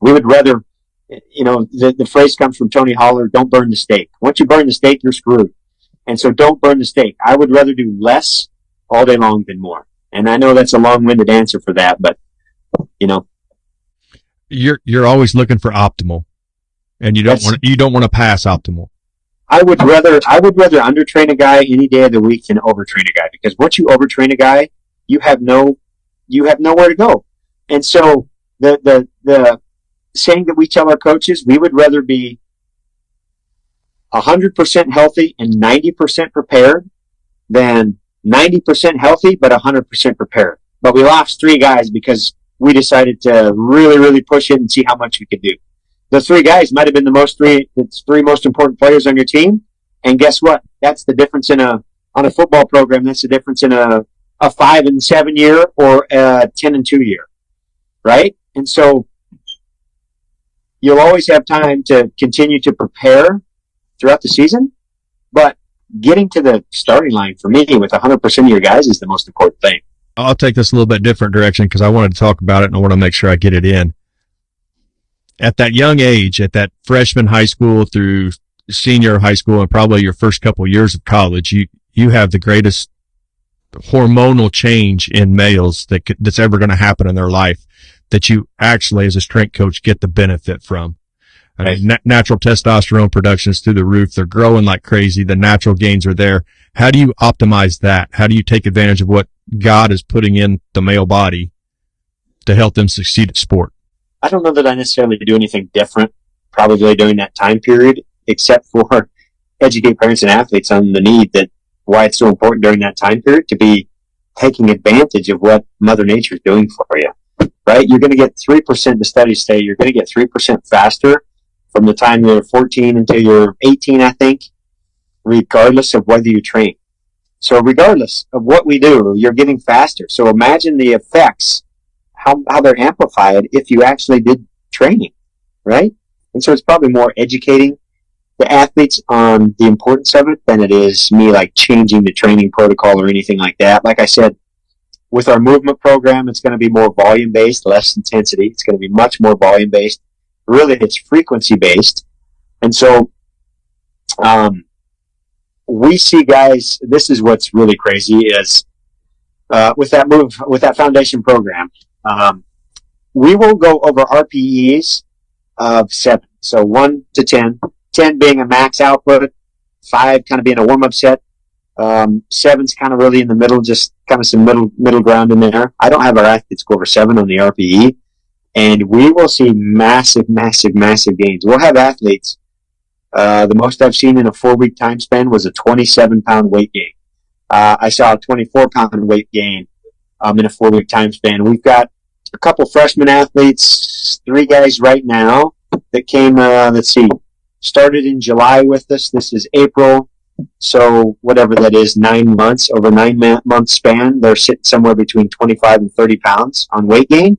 we would rather, the phrase comes from Tony Holler, don't burn the steak. Once you burn the steak, you're screwed. And so don't burn the steak. I would rather do less all day long than more. And I know that's a long-winded answer for that, but you're always looking for optimal, and you don't want to pass optimal. I would rather undertrain a guy any day of the week than overtrain a guy, because once you overtrain a guy, you have nowhere to go. And so the saying that we tell our coaches, we would rather be 100% healthy and 90% prepared than 90% healthy but 100% prepared. But we lost 3 guys because we decided to really, really push it and see how much we could do. The 3 guys might have been the 3 most important players on your team. And guess what? That's the difference on a football program. That's the difference in a 5-7 year or a 10-2 year. Right? And so you'll always have time to continue to prepare throughout the season, but getting to the starting line for me with 100% of your guys is the most important thing. I'll take this a little bit different direction because I wanted to talk about it and I want to make sure I get it in. At that young age, at that freshman high school through senior high school and probably your first couple of years of college, you have the greatest hormonal change in males that's ever going to happen in their life, that you actually, as a strength coach, get the benefit from. I mean, natural testosterone production is through the roof. They're growing like crazy. The natural gains are there. How do you optimize that? How do you take advantage of what God is putting in the male body to help them succeed at sport? I don't know that I necessarily do anything different probably during that time period, except for educate parents and athletes on the need that why it's so important during that time period to be taking advantage of what Mother Nature is doing for you. Right? You're going to get 3%, the studies say you're going to get 3% faster from the time you're 14 until you're 18, I think, regardless of whether you train. So regardless of what we do, you're getting faster. So imagine the effects, how they're amplified if you actually did training, right? And so it's probably more educating the athletes on the importance of it than it is me like changing the training protocol or anything like that. Like I said, with our movement program, it's going to be more volume-based, less intensity. It's going to be much more volume-based. Really, it's frequency-based. And so we see guys, this is what's really crazy is with that foundation program, we will go over RPEs of 7. So 1 to 10, 10 being a max output, 5 kind of being a warm-up set. 7's kind of really in the middle, just kind of some middle ground in there. I don't have our athletes go over 7 on the RPE, and we will see massive gains. We'll have athletes. The most I've seen in a 4-week time span was a 27-pound weight gain. I saw a 24-pound weight gain in a 4-week time span. We've got a couple freshman athletes, 3 guys right now that came, started in July with us. This is April. So whatever that is, 9 months, over 9-month span, they're sitting somewhere between 25 and 30 pounds on weight gain.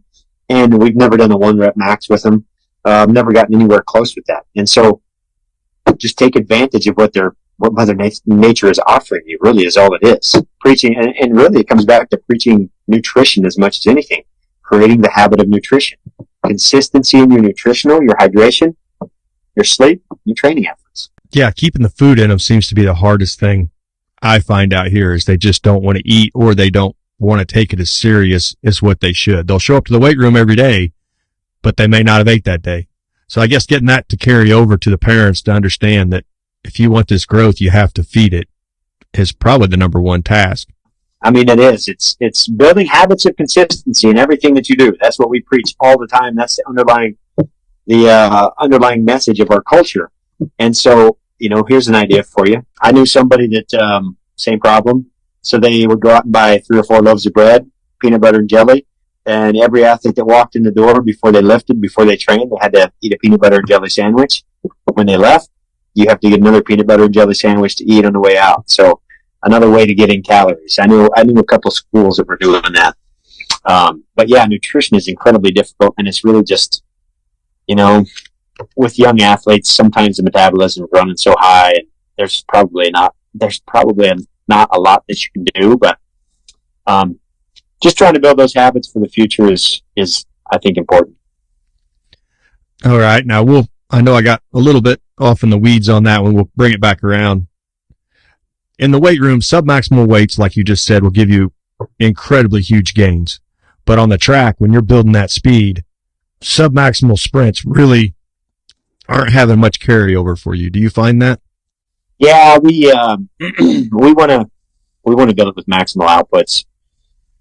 And we've never done a 1-rep max with them. Never gotten anywhere close with that. And so just take advantage of what Mother Nature is offering you, really is all it is. Preaching, and really it comes back to preaching nutrition as much as anything. Creating the habit of nutrition. Consistency in your nutritional, your hydration, your sleep, your training efforts. Yeah, keeping the food in them seems to be the hardest thing I find out here is they just don't want to eat or they don't want to take it as serious as what they should. They'll show up to the weight room every day, but they may not have ate that day. So I guess getting that to carry over to the parents to understand that if you want this growth, you have to feed it is probably the number one task. I mean, it is. It's building habits of consistency in everything that you do. That's what we preach all the time. That's the underlying message of our culture. And so, here's an idea for you. I knew somebody that, same problem. So they would go out and buy 3 or 4 loaves of bread, peanut butter and jelly. And every athlete that walked in the door before they lifted, before they trained, they had to eat a peanut butter and jelly sandwich. When they left, you have to get another peanut butter and jelly sandwich to eat on the way out. So another way to get in calories. I knew a couple schools that were doing that. But yeah, nutrition is incredibly difficult, and it's really just, with young athletes, sometimes the metabolism is running so high, and there's probably not a lot that you can do, but just trying to build those habits for the future is I think important. All right. Now I know I got a little bit off in the weeds on that one. We'll bring it back around. In the weight room, submaximal weights, like you just said, will give you incredibly huge gains. But on the track, when you're building that speed, submaximal sprints really aren't having much carryover for you. Do you find that? Yeah, we want to build it with maximal outputs,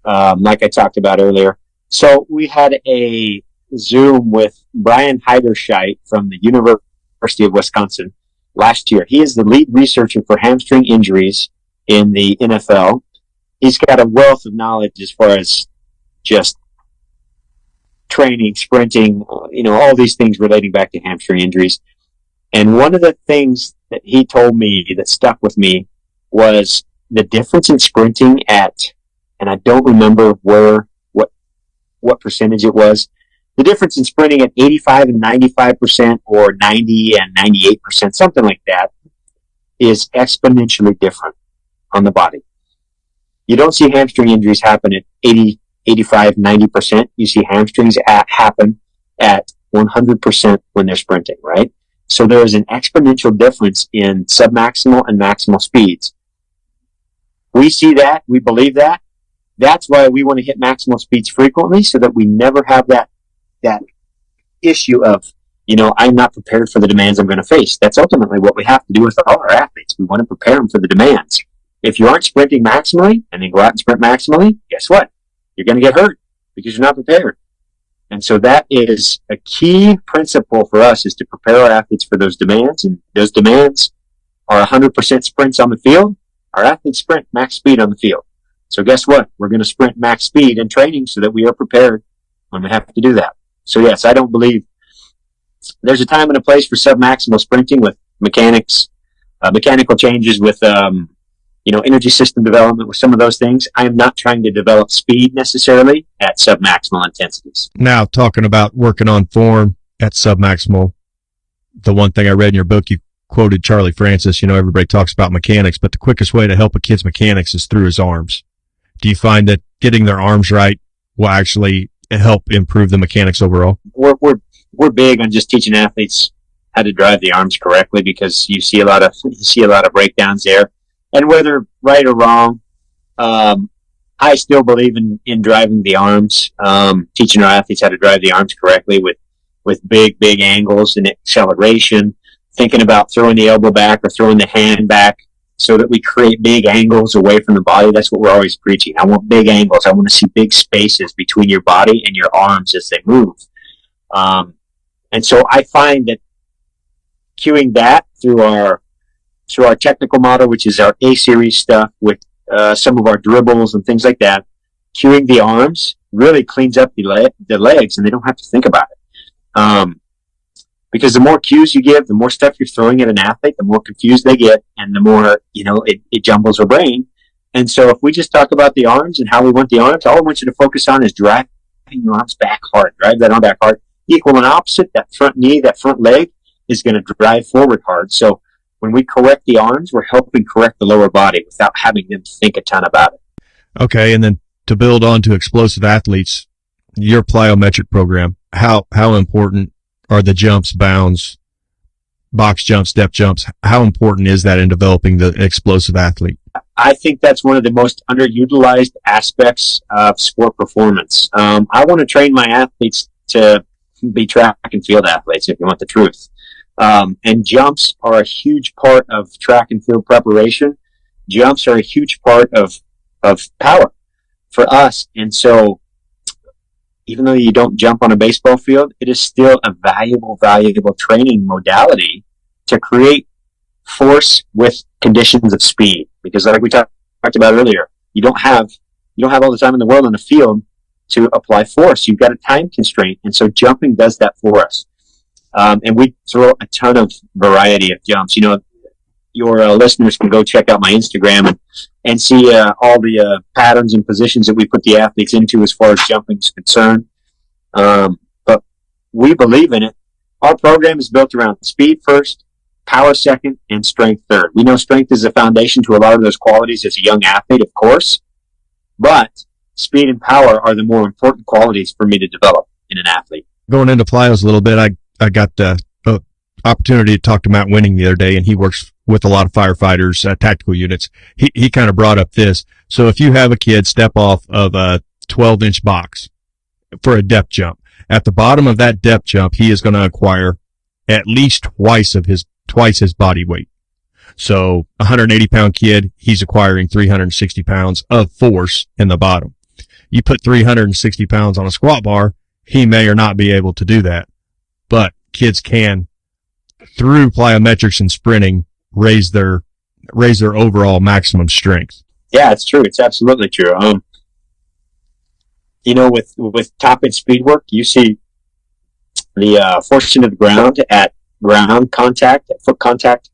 like I talked about earlier. So we had a Zoom with Brian Heiderscheit from the University of Wisconsin last year. He is the lead researcher for hamstring injuries in the NFL. He's got a wealth of knowledge as far as just training, sprinting, all these things relating back to hamstring injuries. And one of the things that he told me that stuck with me was the difference in sprinting and I don't remember what percentage it was, the difference in sprinting at 85 and 95% or 90 and 98%, something like that, is exponentially different on the body. You don't see hamstring injuries happen at 80, 85, 90%. You see hamstrings happen at 100% when they're sprinting, right? So there is an exponential difference in submaximal and maximal speeds. We see that. We believe that. That's why we want to hit maximal speeds frequently so that we never have that issue of, I'm not prepared for the demands I'm going to face. That's ultimately what we have to do with all our athletes. We want to prepare them for the demands. If you aren't sprinting maximally and then go out and sprint maximally, guess what? You're going to get hurt because you're not prepared. And so that is a key principle for us, is to prepare our athletes for those demands. And those demands are 100% sprints on the field. Our athletes sprint max speed on the field. So guess what? We're going to sprint max speed in training so that we are prepared when we have to do that. So yes, I don't believe there's a time and a place for submaximal sprinting with mechanics, mechanical changes with, energy system development with some of those things. I am not trying to develop speed necessarily at submaximal intensities. Now, talking about working on form at submaximal, the one thing I read in your book, you quoted Charlie Francis. Everybody talks about mechanics, but the quickest way to help a kid's mechanics is through his arms. Do you find that getting their arms right will actually help improve the mechanics overall? We're big on just teaching athletes how to drive the arms correctly, because you see a lot of breakdowns there. And whether right or wrong, I still believe in driving the arms, teaching our athletes how to drive the arms correctly with big angles and acceleration, thinking about throwing the elbow back or throwing the hand back so that we create big angles away from the body. That's what we're always preaching. I want big angles. I want to see big spaces between your body and your arms as they move. And so I find that cueing that through our technical model, which is our A-series stuff with some of our dribbles and things like that, cueing the arms really cleans up the legs, and they don't have to think about it. Because the more cues you give, the more stuff you're throwing at an athlete, the more confused they get, and the more, it jumbles their brain. And so if we just talk about the arms and how we want the arms, all I want you to focus on is driving your arms back hard. Drive that arm back hard. Equal and opposite, that front knee, that front leg is going to drive forward hard. So when we correct the arms, we're helping correct the lower body without having them think a ton about it. Okay, and then to build on to explosive athletes, your plyometric program, how important are the jumps, bounds, box jumps, depth jumps? How important is that in developing the explosive athlete? I think that's one of the most underutilized aspects of sport performance. I want to train my athletes to be track and field athletes, if you want the truth. And jumps are a huge part of track and field preparation. Jumps are a huge part of power for us. And so even though you don't jump on a baseball field, it is still a valuable training modality to create force with conditions of speed. Because like we talked about earlier, you don't have all the time in the world on the field to apply force. You've got a time constraint. And so jumping does that for us. And we throw a ton of variety of jumps. Your listeners can go check out my Instagram and see all the patterns and positions that we put the athletes into as far as jumping is concerned. But we believe in it. Our program is built around speed first, power second, and strength third. We know strength is the foundation to a lot of those qualities as a young athlete, of course, but speed and power are the more important qualities for me to develop in an athlete. Going into plyos a little bit, I got the opportunity to talk to Matt Winning the other day, and he works with a lot of firefighters, tactical units. He kind of brought up this. So if you have a kid step off of a 12-inch box for a depth jump, at the bottom of that depth jump, he is going to acquire at least twice his body weight. So a 180-pound kid, he's acquiring 360 pounds of force in the bottom. You put 360 pounds on a squat bar, he may or not be able to do that. But kids can, through plyometrics and sprinting, raise their overall maximum strength. Yeah, it's true. It's absolutely true. With top end speed work, you see the force into the ground at ground contact, at foot contact.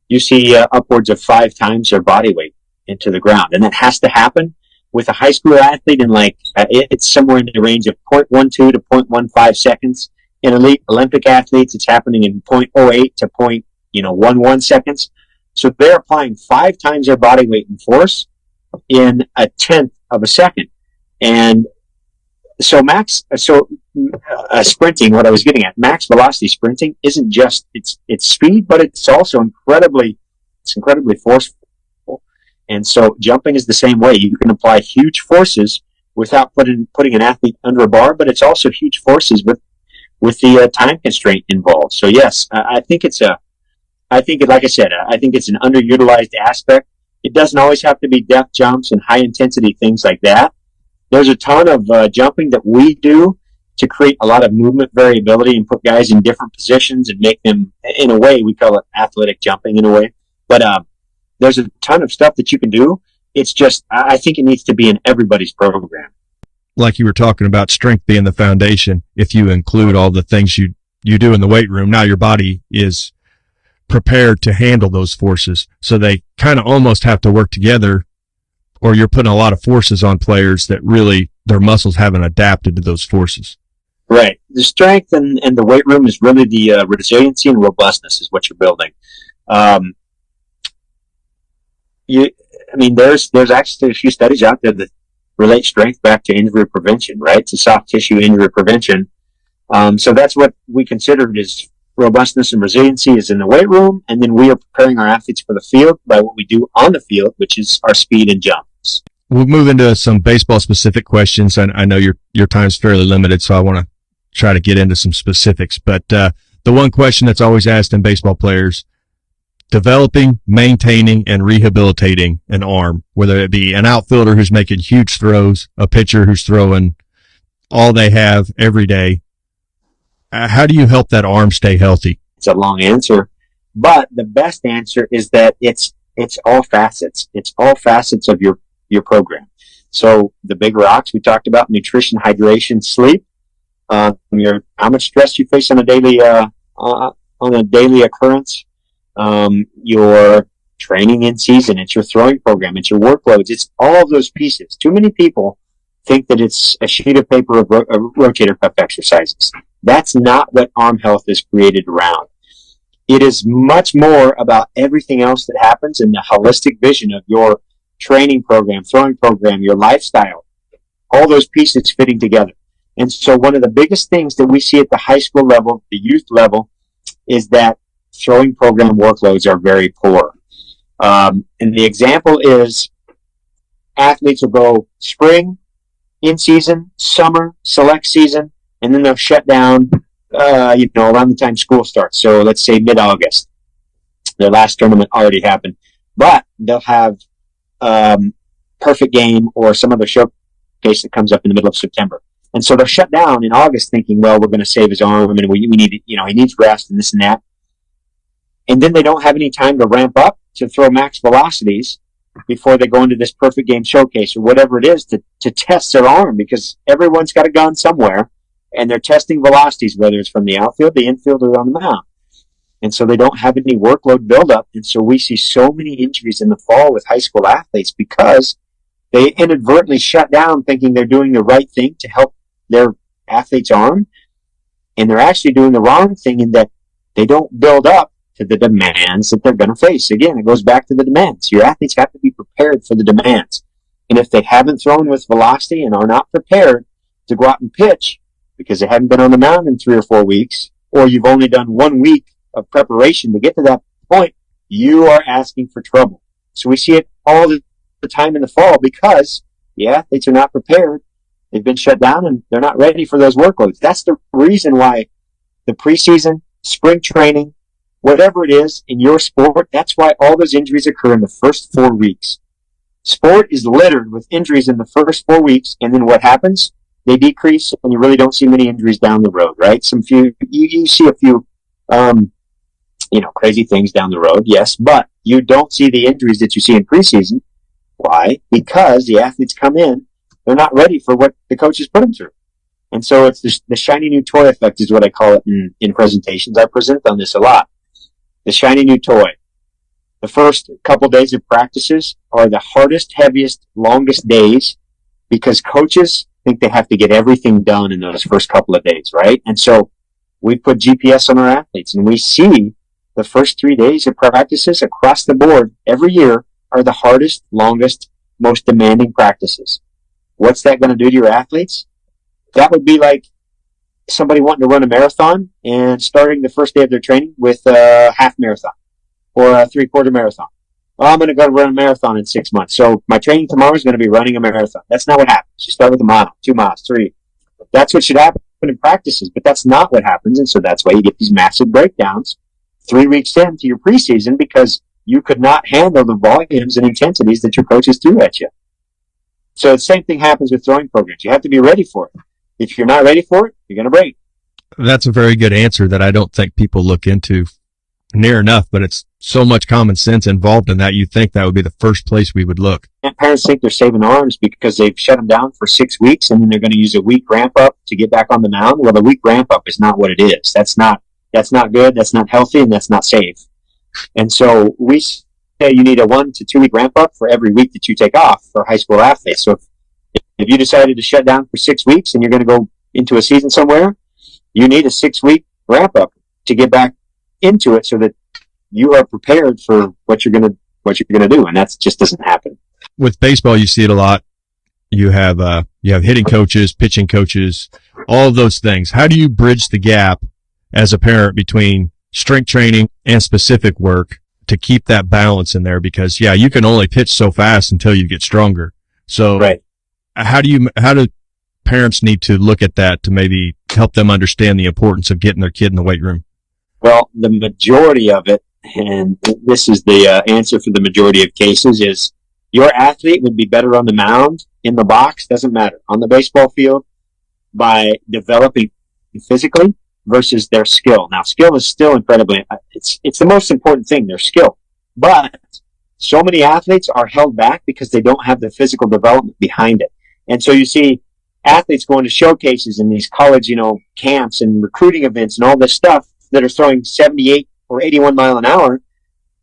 You see upwards of 5 times their body weight into the ground, and that has to happen with a high school athlete in it's somewhere in the range of 0.12 to 0.15 seconds. In elite Olympic athletes, it's happening in 0.08 to 0.11 seconds. So they're applying 5 times their body weight in force in a tenth of a second. And so sprinting, what I was getting at, max velocity sprinting isn't just it's speed, but it's also incredibly forceful. And so jumping is the same way. You can apply huge forces without putting an athlete under a bar, but it's also huge forces with the time constraint involved. So yes, I think it's an underutilized aspect. It doesn't always have to be depth jumps and high intensity things like that. There's a ton of jumping that we do to create a lot of movement variability and put guys in different positions and make them, in a way, we call it athletic jumping in a way. But there's a ton of stuff that you can do. It's just, I think it needs to be in everybody's program. Like you were talking about strength being the foundation, if you include all the things you do in the weight room, now your body is prepared to handle those forces. So they kind of almost have to work together, or you're putting a lot of forces on players that really their muscles haven't adapted to those forces. Right. The strength and the weight room is really the resiliency and robustness is what you're building. There's actually a few studies out there that relate strength back to injury prevention, right? To soft tissue injury prevention. So that's what we considered is robustness and resiliency is in the weight room, and then we are preparing our athletes for the field by what we do on the field, which is our speed and jumps. We'll move into some baseball specific questions. I know your time's fairly limited, so I want to try to get into some specifics. But the the one question that's always asked in baseball players, developing, maintaining, and rehabilitating an arm, whether it be an outfielder who's making huge throws, a pitcher who's throwing all they have every day. How do you help that arm stay healthy? It's a long answer, but the best answer is that it's all facets. It's all facets of your program. So the big rocks we talked about: nutrition, hydration, sleep. How much stress you face on a daily occurrence. Your training in season. It's your throwing program. It's your workloads. It's all of those pieces. Too many people think that it's a sheet of paper of rotator cuff exercises. That's not what arm health is created around. It is much more about everything else that happens in the holistic vision of your training program, throwing program, your lifestyle, all those pieces fitting together. And so one of the biggest things that we see at the high school level, the youth level, is that throwing program workloads are very poor. And the example is athletes will go spring, in season, summer, select season, and then they'll shut down, around the time school starts. So let's say mid-August. Their last tournament already happened. But they'll have perfect game or some other showcase that comes up in the middle of September. And so they'll shut down in August thinking, well, we're going to save his arm and we need, he needs rest and this and that. And then they don't have any time to ramp up to throw max velocities before they go into this perfect game showcase or whatever it is to test their arm, because everyone's got a gun somewhere and they're testing velocities, whether it's from the outfield, the infield, or on the mound. And so they don't have any workload buildup. And so we see so many injuries in the fall with high school athletes because they inadvertently shut down thinking they're doing the right thing to help their athlete's arm. And they're actually doing the wrong thing in that they don't build up to the demands that they're going to face. Again, it goes back to the demands. Your athletes have to be prepared for the demands. And if they haven't thrown with velocity and are not prepared to go out and pitch because they haven't been on the mound in 3 or 4 weeks, or you've only done 1 week of preparation to get to that point, you are asking for trouble. So we see it all the time in the fall because the athletes are not prepared. They've been shut down and they're not ready for those workloads. That's the reason why the preseason, spring training, whatever it is in your sport, that's why all those injuries occur in the first 4 weeks. Sport is littered with injuries in the first 4 weeks, and then what happens? They decrease, and you really don't see many injuries down the road, right? You see a few, crazy things down the road, yes, but you don't see the injuries that you see in preseason. Why? Because the athletes come in, they're not ready for what the coaches put them through. And so it's the shiny new toy effect is what I call it in presentations. I present on this a lot. The shiny new toy. The first couple days of practices are the hardest, heaviest, longest days because coaches think they have to get everything done in those first couple of days, right? And so we put GPS on our athletes and we see the first 3 days of practices across the board every year are the hardest, longest, most demanding practices. What's that going to do to your athletes? That would be like somebody wanting to run a marathon and starting the first day of their training with a half marathon or a 3/4 marathon. Well, I'm going to go run a marathon in 6 months. So my training tomorrow is going to be running a marathon. That's not what happens. You start with a mile, 2 miles, 3. That's what should happen in practices, but that's not what happens. And so that's why you get these massive breakdowns 3 weeks into your preseason because you could not handle the volumes and intensities that your coaches threw at you. So the same thing happens with throwing programs. You have to be ready for it. If you're not ready for it, you're going to break. That's a very good answer that I don't think people look into near enough, but it's so much common sense involved in that. You think that would be the first place we would look. And parents think they're saving arms because they've shut them down for 6 weeks and then they're going to use a week ramp up to get back on the mound. Well, the week ramp up is not what it is. That's not good. That's not healthy, and that's not safe. And so we say you need a 1 to 2 week ramp up for every week that you take off for high school athletes. So if you decided to shut down for 6 weeks and you're going to go into a season somewhere, you need a 6 week ramp up to get back into it so that you are prepared for what you're going to do. And that just doesn't happen. With baseball, you see it a lot. You have hitting coaches, pitching coaches, all of those things. How do you bridge the gap as a parent between strength training and specific work to keep that balance in there? Because you can only pitch so fast until you get stronger. So right. How do parents need to look at that to maybe help them understand the importance of getting their kid in the weight room? Well, the majority of it, and this is the answer for the majority of cases, is your athlete would be better on the mound, in the box, doesn't matter, on the baseball field, by developing physically versus their skill. Now, skill is still incredibly, it's the most important thing, their skill. But so many athletes are held back because they don't have the physical development behind it. And so you see athletes going to showcases in these college, camps and recruiting events and all this stuff that are throwing 78 or 81 mile an hour.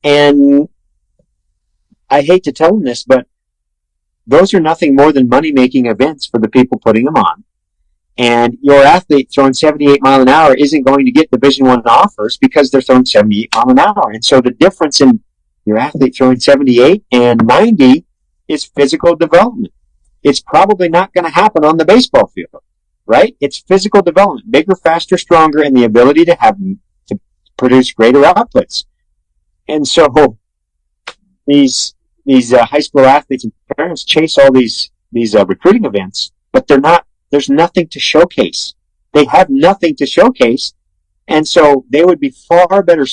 And I hate to tell them this, but those are nothing more than money-making events for the people putting them on. And your athlete throwing 78 mile an hour isn't going to get Division I offers because they're throwing 78 mile an hour. And so the difference in your athlete throwing 78 and 90 is physical development. It's probably not going to happen on the baseball field, right? It's physical development, bigger, faster, stronger, and the ability to produce greater outputs. And so these high school athletes and parents chase all these recruiting events, but there's nothing to showcase. They have nothing to showcase. And so they would be far better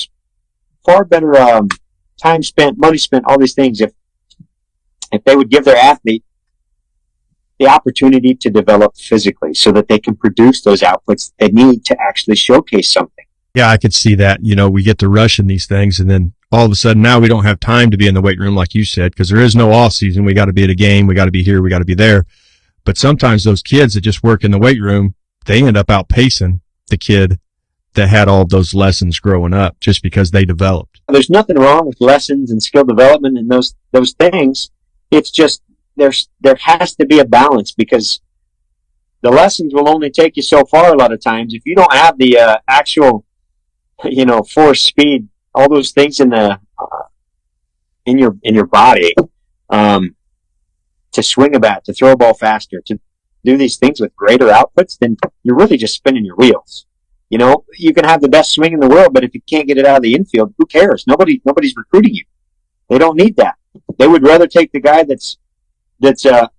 time spent, money spent, all these things if they would give their athlete the opportunity to develop physically so that they can produce those outputs they need to actually showcase something. Yeah, I could see that. We get to rush in these things, and then all of a sudden now we don't have time to be in the weight room, like you said, because there is no off season. We got to be at a game. We got to be here. We got to be there. But sometimes those kids that just work in the weight room, they end up outpacing the kid that had all of those lessons growing up just because they developed. There's nothing wrong with lessons and skill development and those things. It's just there has to be a balance, because the lessons will only take you so far a lot of times. If you don't have the actual, force, speed, all those things in your body, to swing a bat, to throw a ball faster, to do these things with greater outputs, then you're really just spinning your wheels. You can have the best swing in the world, but if you can't get it out of the infield, who cares? Nobody's recruiting you. They don't need that. They would rather take the guy that's a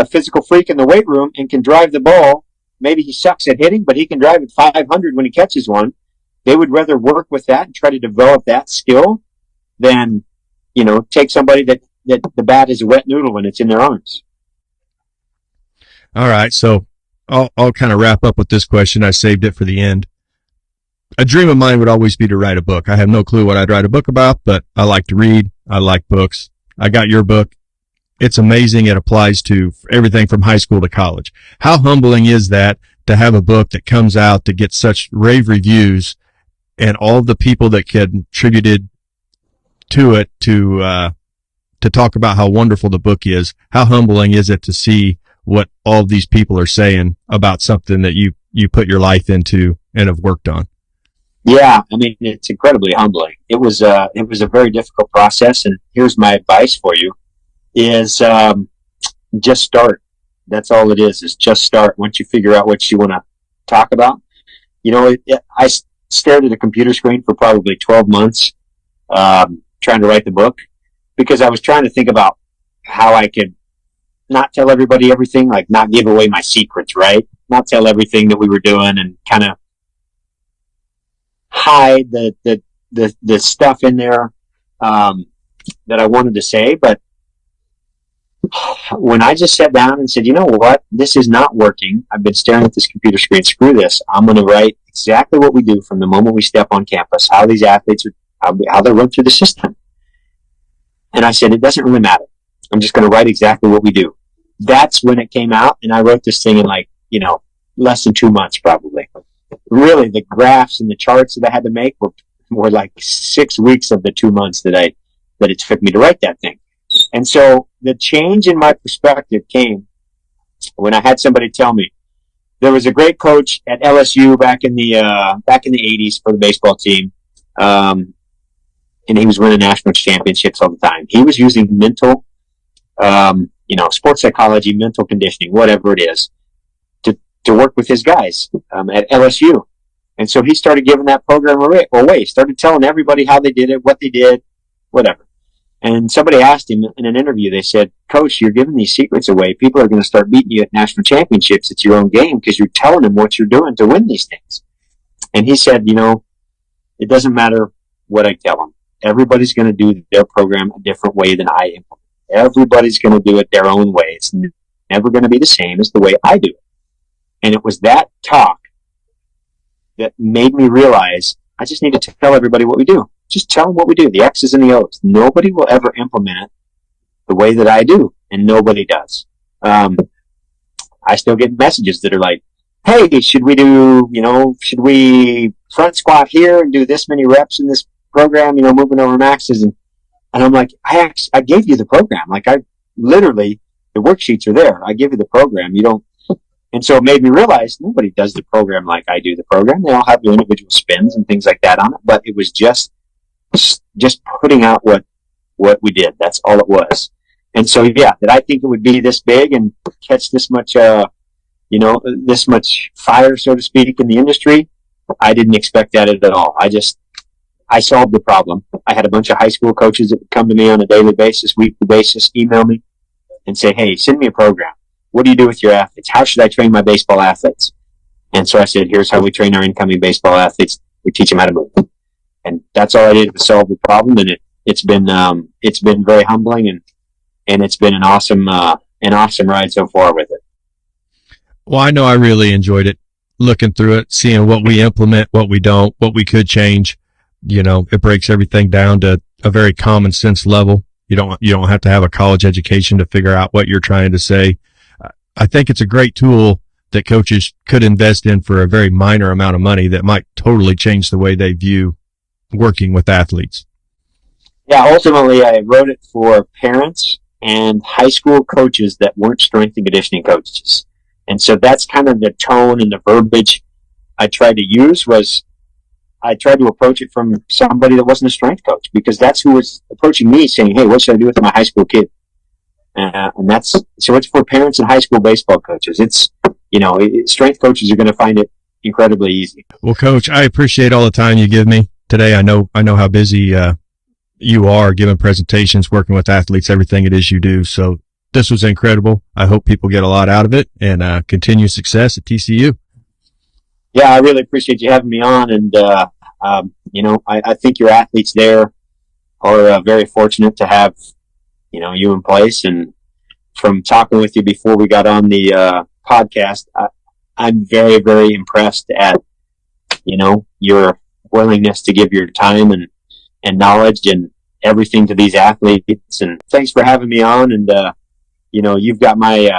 physical freak in the weight room and can drive the ball. Maybe he sucks at hitting, but he can drive at 500 when he catches one. They would rather work with that and try to develop that skill than, take somebody that the bat is a wet noodle when it's in their arms. All right. So I'll kind of wrap up with this question. I saved it for the end. A dream of mine would always be to write a book. I have no clue what I'd write a book about, but I like to read. I like books. I got your book. It's amazing. It applies to everything from high school to college. How humbling is that to have a book that comes out that gets such rave reviews, and all the people that contributed to it to talk about how wonderful the book is? How humbling is it to see what all these people are saying about something that you put your life into and have worked on? Yeah, I mean, it's incredibly humbling. It was a very difficult process, and here's my advice for you: is just start. That's all it is just start. Once you figure out what you want to talk about, I stared at a computer screen for probably 12 months trying to write the book, because I was trying to think about how I could not tell everybody everything, like not give away my secrets, right? Not tell everything that we were doing, and kind of hide the stuff in there that I wanted to say. But when I just sat down and said, you know what, this is not working. I've been staring at this computer screen. Screw this. I'm going to write exactly what we do from the moment we step on campus, how these athletes are, how they run through the system. And I said, it doesn't really matter. I'm just going to write exactly what we do. That's when it came out, and I wrote this thing in less than 2 months probably. Really, the graphs and the charts that I had to make were like 6 weeks of the 2 months that it took me to write that thing. And so the change in my perspective came when I had somebody tell me, there was a great coach at LSU back in the 80s for the baseball team. And he was winning national championships all the time. He was using mental, sports psychology, mental conditioning, whatever it is, to work with his guys at LSU. And so he started giving that program away, started telling everybody how they did it, what they did, whatever. And somebody asked him in an interview, they said, Coach, you're giving these secrets away. People are going to start beating you at national championships. It's your own game because you're telling them what you're doing to win these things. And he said, It doesn't matter what I tell them. Everybody's going to do their program a different way than I implement. Everybody's going to do it their own way. It's never going to be the same as the way I do it. And it was that talk that made me realize I just need to tell everybody what we do. Just tell them what we do, the X's and the O's. Nobody will ever implement it the way that I do, and nobody does. I still get messages that are like, hey, should we front squat here and do this many reps in this program, moving over maxes? And I'm like, I gave you the program. Like, the worksheets are there. I give you the program. You don't. And so it made me realize nobody does the program like I do the program. They all have their individual spins and things like that on it. But it was just putting out what we did. That's all it was. And so, yeah, that I think it would be this big and catch this much, this much fire, so to speak, in the industry. I didn't expect that at all. I solved the problem. I had a bunch of high school coaches that would come to me on a daily basis, weekly basis, email me and say, hey, send me a program. What do you do with your athletes? How should I train my baseball athletes? And so I said, here's how we train our incoming baseball athletes. We teach them how to move. And that's all I did to solve the problem. And it's been very humbling and it's been an awesome ride so far with it. Well, I know I really enjoyed it, looking through it, seeing what we implement, what we don't, what we could change. It breaks everything down to a very common sense level. You don't have to have a college education to figure out what you're trying to say. I think it's a great tool that coaches could invest in for a very minor amount of money that might totally change the way they view working with athletes. Yeah, ultimately I wrote it for parents and high school coaches that weren't strength and conditioning coaches. And so that's kind of the tone and the verbiage I tried to use. Was I tried to approach it from somebody that wasn't a strength coach, because that's who was approaching me saying, hey, what should I do with my high school kid? And so it's for parents and high school baseball coaches. It's, strength coaches are going to find it incredibly easy. Well, Coach, I appreciate all the time you give me today. I know how busy you are giving presentations, working with athletes, everything it is you do. So this was incredible. I hope people get a lot out of it and continue success at TCU. Yeah, I really appreciate you having me on. And, I think your athletes there are very fortunate to have, you in place. And from talking with you before we got on the podcast, I'm very, very impressed at, your willingness to give your time and knowledge and everything to these athletes. And thanks for having me on. And, you've got my,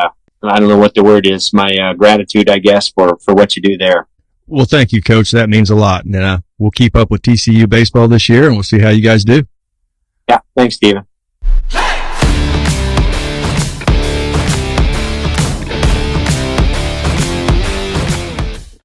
I don't know what the word is, my gratitude, I guess, for what you do there. Well, thank you, Coach. That means a lot. And we'll keep up with TCU baseball this year, and we'll see how you guys do. Yeah, thanks, Steven.